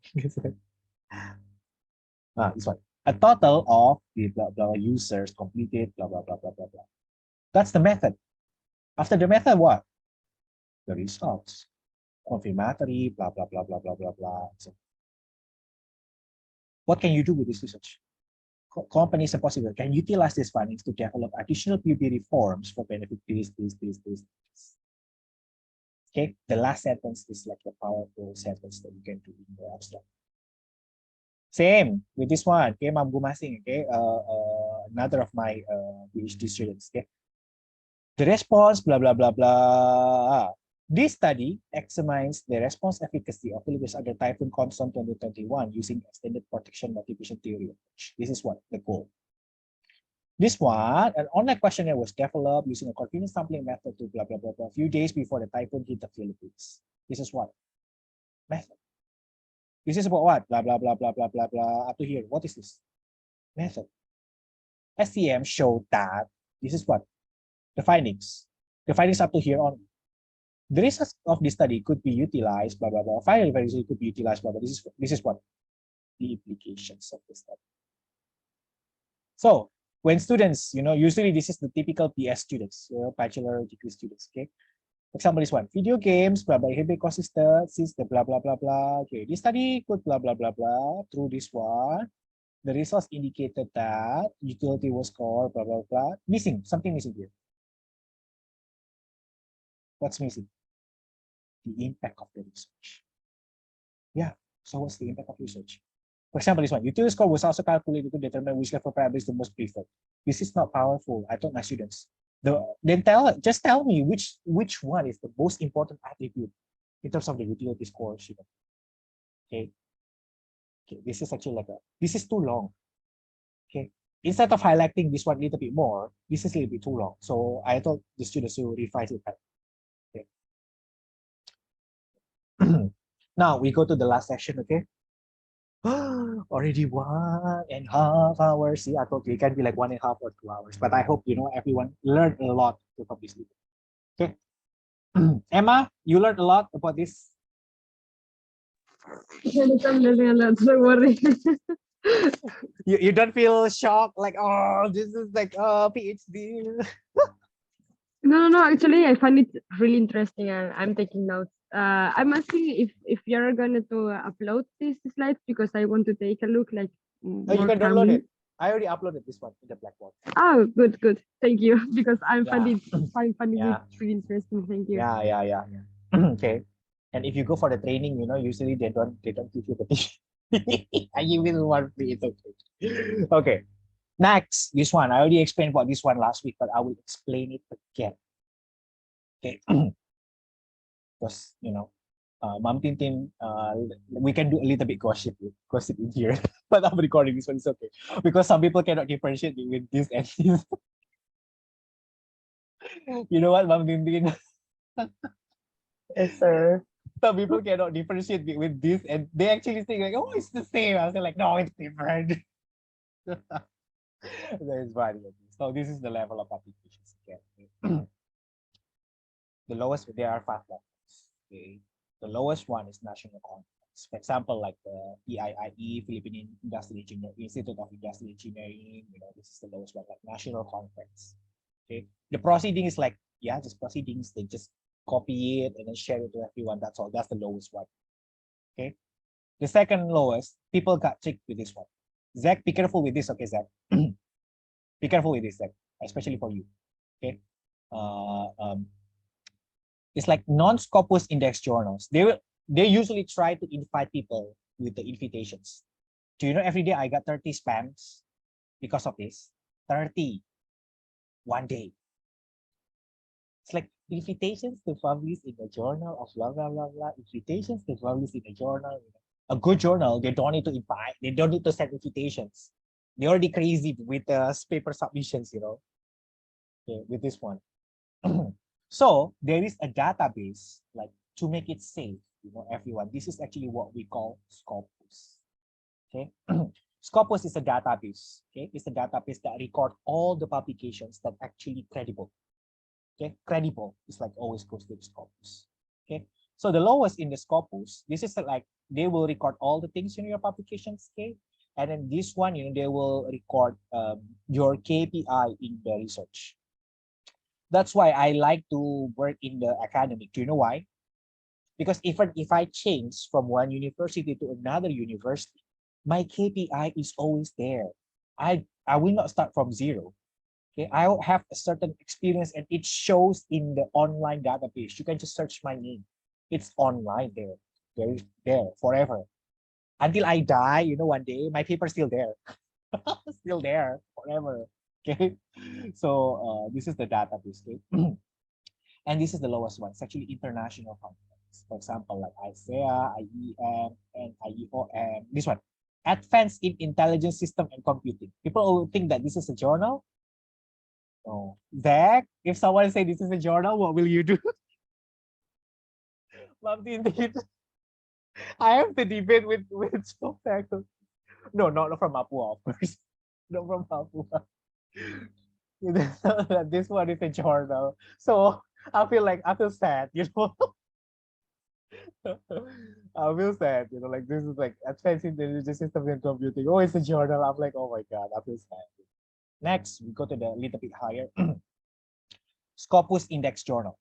This one. A total of the blah blah users completed, blah blah blah blah blah blah. That's the method. After the method, what? The results. Confirmatory, blah blah blah blah blah blah blah. So what can you do with this research? Companies and possible can utilize these findings to develop additional PUB reforms for benefit this. Okay, the last sentence is like the powerful sentence that you can do in the abstract. Same with this one. Okay, Mam Gumasing. Okay, another of my PhD students. Okay, the response, blah blah blah blah. This study examines the response efficacy of Philippines under Typhoon Konsong 2021 using extended protection motivation theory approach. This is what the goal. This one, an online questionnaire was developed using a continuous sampling method to blah blah blah blah a few days before the typhoon hit the Philippines. This is what method. This is about what? Blah blah blah blah blah blah blah up to here. What is this? Method. SCM showed that this is what the findings. The findings up to here on. The results of this study could be utilized, blah blah blah. Final evaluation could be utilized, blah blah. This is what the implications of the study. So when students, you know, usually this is the typical PS students, bachelor degree students. Okay, For example, this one, video games, blah, blah, inhibit consistencies, the blah, blah, blah, blah. Okay, this study could blah, blah, blah, blah. Through this one, the results indicated that utility was scored, blah, blah, blah. Missing, something missing here. What's missing? The impact of the research. Yeah, so what's the impact of research? For example, this one, utility score was also calculated to determine which level parameter is the most preferred. This is not powerful. I told my students. Then just tell me which one is the most important attribute in terms of the utility scores. Okay. Okay, this is actually this is too long. Okay. Instead of highlighting this one a little bit more, this is a little bit too long. So I told the students to revise it back. Okay. Now we go to the last section, okay? Already 1.5 hours. See, I thought it can be like 1.5 or 2 hours, but I hope everyone learned a lot from this video. Okay. Emma, you learned a lot about this. Don't worry. You don't feel shocked like, oh, this is like PhD. No. Actually, I find it really interesting, and I'm taking notes. I'm asking if you're going to upload these slides because I want to take a look like You more can download calmly. it. I already uploaded this one in the Blackboard. Oh, good. Thank you because I'm Yeah. finding Yeah. it really interesting. Thank you. Yeah. Okay. And if you go for the training, usually they don't give you the I give you one free. It's okay. Okay. Next, this one. I already explained about this one last week, but I will explain it again. Okay. Because Mom Tintin, we can do a little bit gossip in here, but I'm recording this one. It's okay because some people cannot differentiate between this and this. You know what, Mom Tintin? Yes, sir. Some people cannot differentiate between this and they actually think like, oh, it's the same. I was like, no, it's different. That is funny. So this is the level of applications again. The lowest, there are 5 levels. Okay. The lowest one is national conference. For example, like the EIIE, Philippine Institute of Industrial Engineering. This is the lowest one, like national conference. Okay. The proceeding is like, just proceedings. They just copy it and then share it to everyone. That's all. That's the lowest one. Okay. The second lowest, people got tricked with this one. Zach, be careful with this, okay, Zach? Be careful with this, Zach, especially for you. Okay. It's like non-Scopus index journals. They usually try to invite people with the invitations. Do you know every day I got 30 spams because of this? 30 one day. It's like invitations to publish in a journal of blah blah blah blah. Invitations to publish in a journal. A good journal, they don't need to invite. They don't need to send invitations. They're already crazy with paper submissions, okay, with this one. So there is a database like to make it safe, everyone. This is actually what we call Scopus. Okay. Scopus is a database. Okay, it's a database that record all the publications that actually credible. Okay, credible is like always goes to the Scopus. Okay, so the lowest in the Scopus, this is like they will record all the things in your publications. Okay, and then this one, they will record your KPI in the research. That's why I like to work in the academic. Do you know why? Because even if I change from one university to another university, my KPI is always there. I will not start from zero. Okay, I will have a certain experience and it shows in the online database. You can just search my name. It's online there. There forever. Until I die, one day, my paper's still there. Still there forever. Okay. So this is the database. Okay. And this is the lowest one. It's actually international conference. For example, like ISEA, IEM, and IEOM. This one. Advanced in Intelligence System and Computing. People will think that this is a journal. Oh, Zach, if someone say this is a journal, what will you do? I have to debate with some faculty. No, not from Papua, of course. Not from Papua. This one is a journal. So I feel sad, I feel sad, like this is like Advanced Intelligence Systems and Computing. Oh, it's a journal. I'm like, oh my God, I feel sad. Next, we go to the little bit higher. Scopus Index Journal.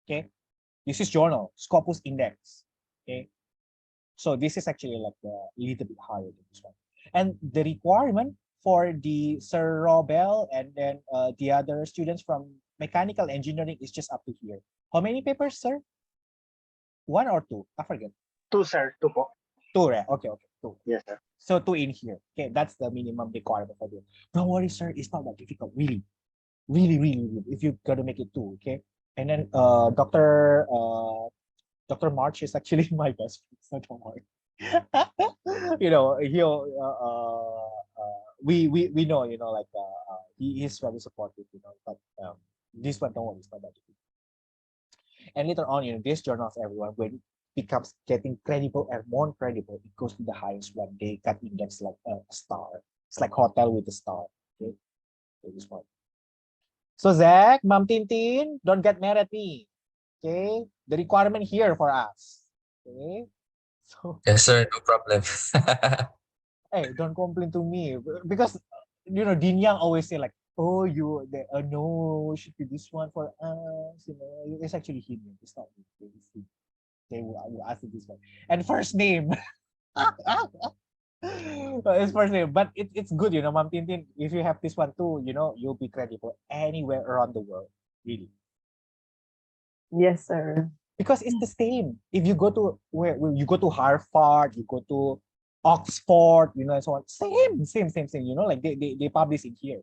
Okay, this is journal Scopus Index. Okay, so this is actually like a little bit higher than this one. And the requirement for the Sir Robel and then the other students from mechanical engineering is just up to here. How many papers, sir? One or two? I forget. Two, sir. Two po. Two, right? Okay, okay, two. Yes, sir. So two in here. Okay, that's the minimum requirement for this. Don't worry, sir. It's not that difficult, really. Really, really, really. If you gotta make it two, okay. And then Dr. March is actually my best friend, so don't worry. You know, we know, you know, like he is very supportive, you know, but this one, don't worry, it's not that difficult. And later on, you know, this journals, everyone, when it becomes getting credible and more credible, it goes to the highest one. They got index like a star. It's like hotel with a star. Okay, so this one. So Zach, Mom Tintin, don't get mad at me. Okay, the requirement here for us. Okay, so Yes, sir. No problem. hey, don't complain to me because you know Din Yang always say like, oh, no, it should be this one for us. You know, it's actually him. It's not me. It's him. Okay, we'll ask you this one. And first name. It's first name, but it's good, you know, Mom Tintin. If you have this one too, you know, you'll be credible anywhere around the world, really. Yes, sir. Because it's the same. If you go to where you go to Harvard, you go to Oxford, you know, and so on. Same. You know, like they publish in here.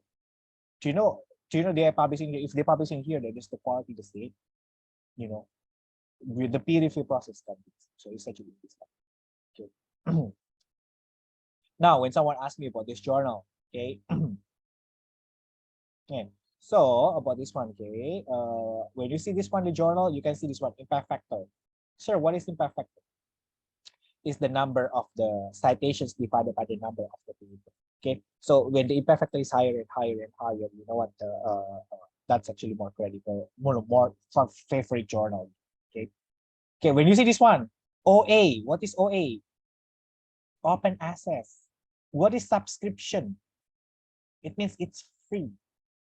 Do you know? They are publishing here? If they publish in here, then is the quality the same. You know, with the peer review process can be. So it's actually this. Okay. Now, when someone asks me about this journal, okay. Okay. So about this one, okay. When you see this one, the journal, you can see this one, impact factor. Sir, what is impact factor? Is the number of the citations divided by the number of the paper. Okay. So when the impact factor is higher and higher and higher, you know what? That's actually more credible, more favorite journal. Okay. Okay. When you see this one, OA, what is OA? Open access. What is subscription? It means it's free.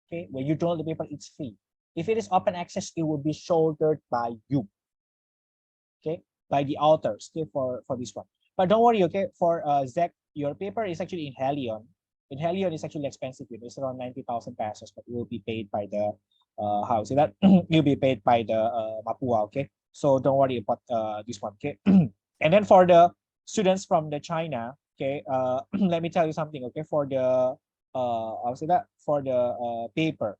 Okay, when you download the paper, it's free. If it is open access, it will be shouldered by you. Okay, by the authors. Okay, for this one. But don't worry. Okay, for Zach, your paper is actually in Helion. In Helion, it's actually expensive. It's around 90,000 pesos, but it will be paid by the how say that you'll be paid by the Mapua. Okay, so don't worry about this one. Okay, and then for the students from the China. Okay, let me tell you something. Okay, for the I'll say that for the paper.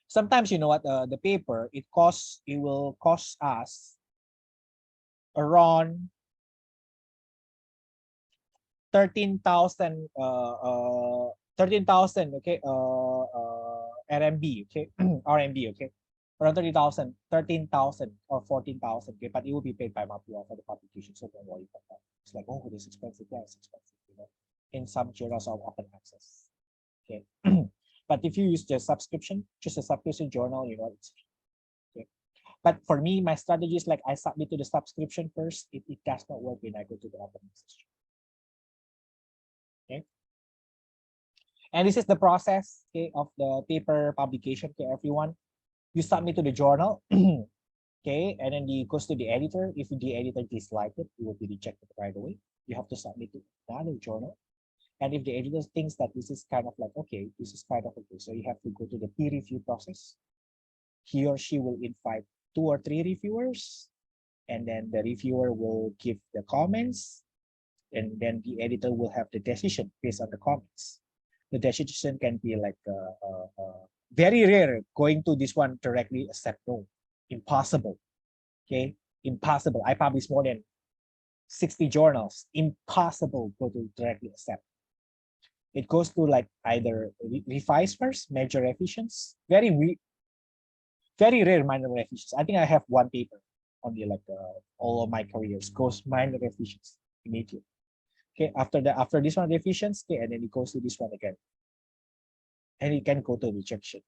Sometimes you know what the paper it will cost us around 13,000 13,000 okay RMB okay RMB okay around 30,000 13,000 or 14,000 okay, but it will be paid by Mapua for the publication, so don't worry about that. It's like, oh, this is expensive. Yeah, it's expensive, you know, in some journals of open access. Okay. But if you use the subscription, just a subscription journal, you know, it's okay. But for me, my strategy is like I submit to the subscription first. It does not work when I go to the open access. Okay. And this is the process, okay, of the paper publication. Okay, everyone, you submit to the journal. Okay, and then it goes to the editor. If the editor dislikes it, it will be rejected right away. You have to submit to another journal. And if the editor thinks that this is kind of like, okay, this is kind of okay, so you have to go to the peer review process. He or she will invite 2 or 3 reviewers, and then the reviewer will give the comments, and then the editor will have the decision based on the comments. The decision can be like very rare going to this one directly accept no. Impossible. Okay, impossible. I publish more than 60 journals. Impossible go to directly accept. It goes to like either revise first, major revisions, very rare minor revisions. I think I have one paper on the like all of my careers goes minor revisions immediately. Okay, after this one revisions, okay, and then it goes to this one again, and it can go to rejection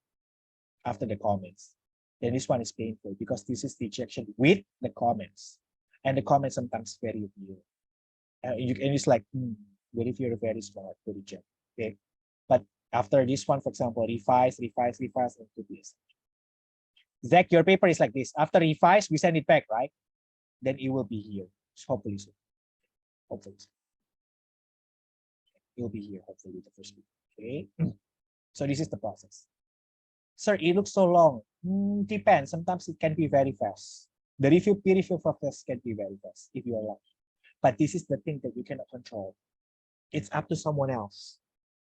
after the comments. Then this one is painful because this is rejection with the comments, and the comments sometimes very weird. And it's like, what if you're very smart to reject? Okay, but after this one, for example, revise, and to this. Zach, your paper is like this. After revise, we send it back, right? Then it will be here. Hopefully so. Hopefully so. It will be here, hopefully, the first week. Okay. So this is the process. Sir, it looks so long. Depends. Sometimes it can be very fast. The peer review process can be very fast if you are lucky. But this is the thing that you cannot control. It's up to someone else.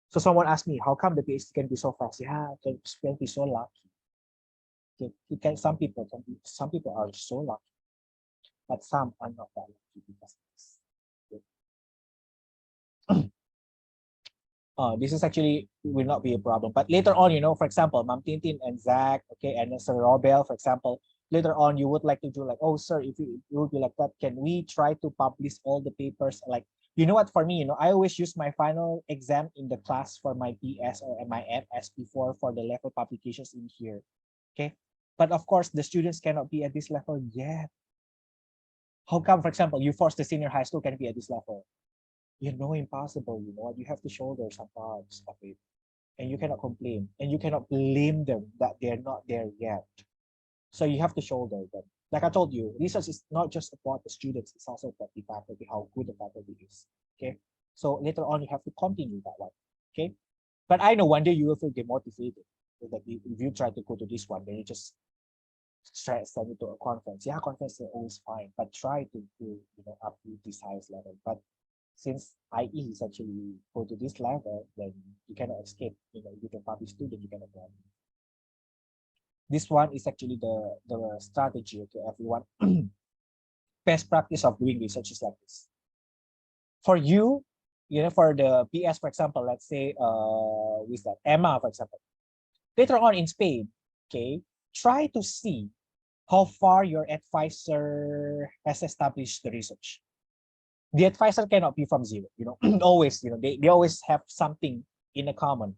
So someone asked me, how come the PhD can be so fast? Yeah, it can be so lucky. It can, some people are so lucky, but some are not that lucky because of this. This is actually will not be a problem. But later on, for example, Ma'am Tintin and Zach, okay, and Sir Robel, for example, later on you would like to do like, oh, sir, if you would be like that, can we try to publish all the papers? Like, you know what, for me, I always use my final exam in the class for my PS or my MS before for the level publications in here, okay? But of course, the students cannot be at this level yet. How come, for example, you force the senior high school can be at this level? Impossible, you have to shoulder some parts of it. And you cannot complain. And you cannot blame them that they're not there yet. So you have to shoulder them. Like I told you, research is not just about the students, it's also about the faculty, how good the faculty is. Okay. So later on, you have to continue that one. Okay. But I know one day you will feel demotivated. Like if you try to go to this one, then you just send it to a conference. Yeah, conference is always fine, but try to up to this highest level. But since IE is actually go to this level, then you cannot escape. You can publish student, you cannot run. This one is actually the strategy, okay, everyone. Best practice of doing research is like this. For you, for the PS, for example, let's say with that Emma, for example, later on in Spain, okay, try to see how far your advisor has established the research. The advisor cannot be from zero, always, they always have something in a common.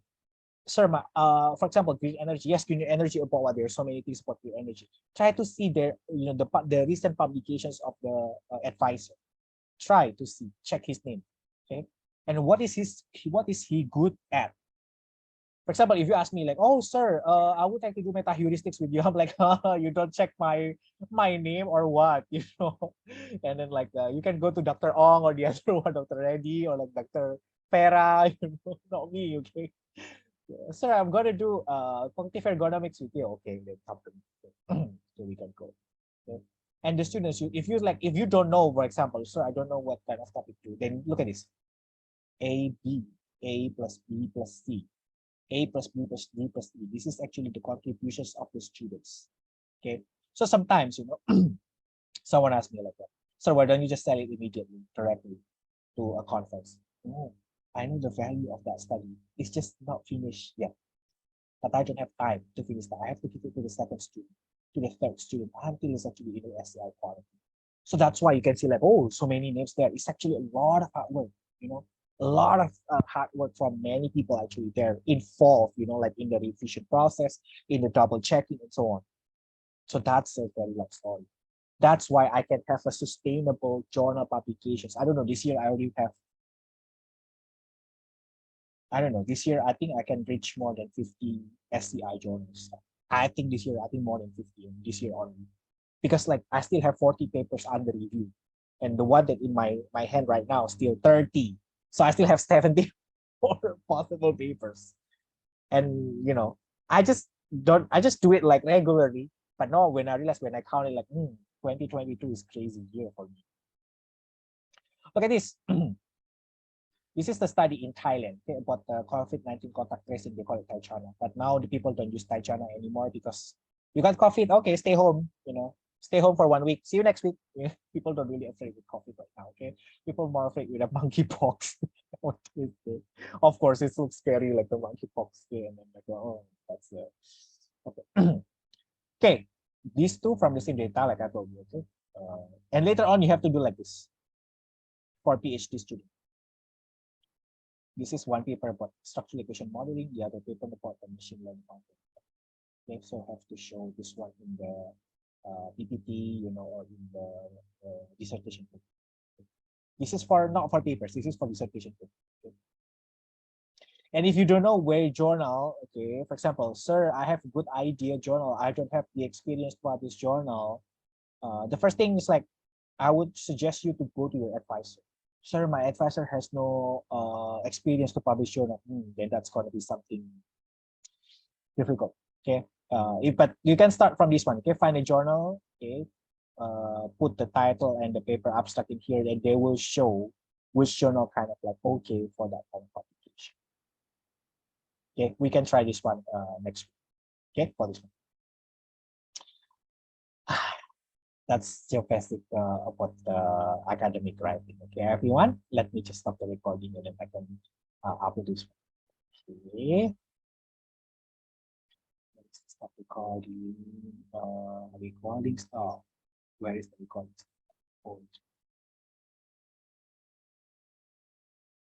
Sir, for example, green energy, yes, green energy about what there are so many things about green energy. Try to see their, the recent publications of the advisor. Try to see, check his name, okay? And what is he good at? For example, if you ask me like, oh, sir, I would like to do meta heuristics with you. I'm like, you don't check my name or what, And then like, you can go to Dr. Ong or the other one, Dr. Reddy or like Dr. Pera, not me, okay? Sir, I'm going to do cognitive ergonomics with you. Okay, then come to me. So we can go. Okay. And the students, if you don't know, for example, sir, I don't know what kind of topic to, then look at this. A plus B plus C. A plus B plus D plus E. This is actually the contributions of the students. Okay. So sometimes, someone asked me like that. So why don't you just sell it immediately, directly to a conference? No, I know the value of that study. It's just not finished yet. But I don't have time to finish that. I have to give it to the second student, to the third student, until it's actually in the SCI quality. So that's why you can see like, oh, so many names there. It's actually a lot of hard work, a lot of hard work from many people actually there involved, like in the revision process, in the double checking and so on. So that's a very long story. That's why I can have a sustainable journal publications. I don't know, this year I already have, I don't know, this year I think I can reach more than 50 SCI journals. I think this year, I think more than 50 this year only. Because like I still have 40 papers under review. And the one that in my hand right now is still 30. So I still have 74 possible papers. And I just do it like regularly. But no, when I realized, when I counted like 2022 is crazy year for me. Look at this. This is the study in Thailand, okay, about the COVID-19 contact tracing. They call it Thaichana. But now the people don't use Thaichana anymore because you got COVID. Okay, stay home. Stay home for 1 week. See you next week. People don't really afraid with COVID right now. Okay, people more afraid with a monkeypox. Of course, it looks scary like the monkeypox. And then like, oh, that's okay. Okay, these two from the same data, like I told you. Okay, and later on you have to do like this for PhD student. This is one paper about structural equation modeling, the other paper about the machine learning content. Okay, so I have to show this one in the PPT, or in the dissertation paper. This is for not for papers. This is for dissertation paper. Okay. And if you don't know where journal, okay, for example, sir, I have a good idea journal. I don't have the experience to publish journal. The first thing is like, I would suggest you to go to your advisor. Sir, my advisor has no experience to publish journal. Then that's going to be something difficult. Okay. But you can start from this one. Okay, find a journal. Okay. Put the title and the paper abstract in here, and they will show which journal kind of like okay for that kind of publication. Okay, we can try this one next week. Okay, for this one. That's your basic about academic writing. Okay, everyone, let me just stop the recording and then I can upload this one. Okay. Let's stop recording. Recording stop. Where is the recording? Oh,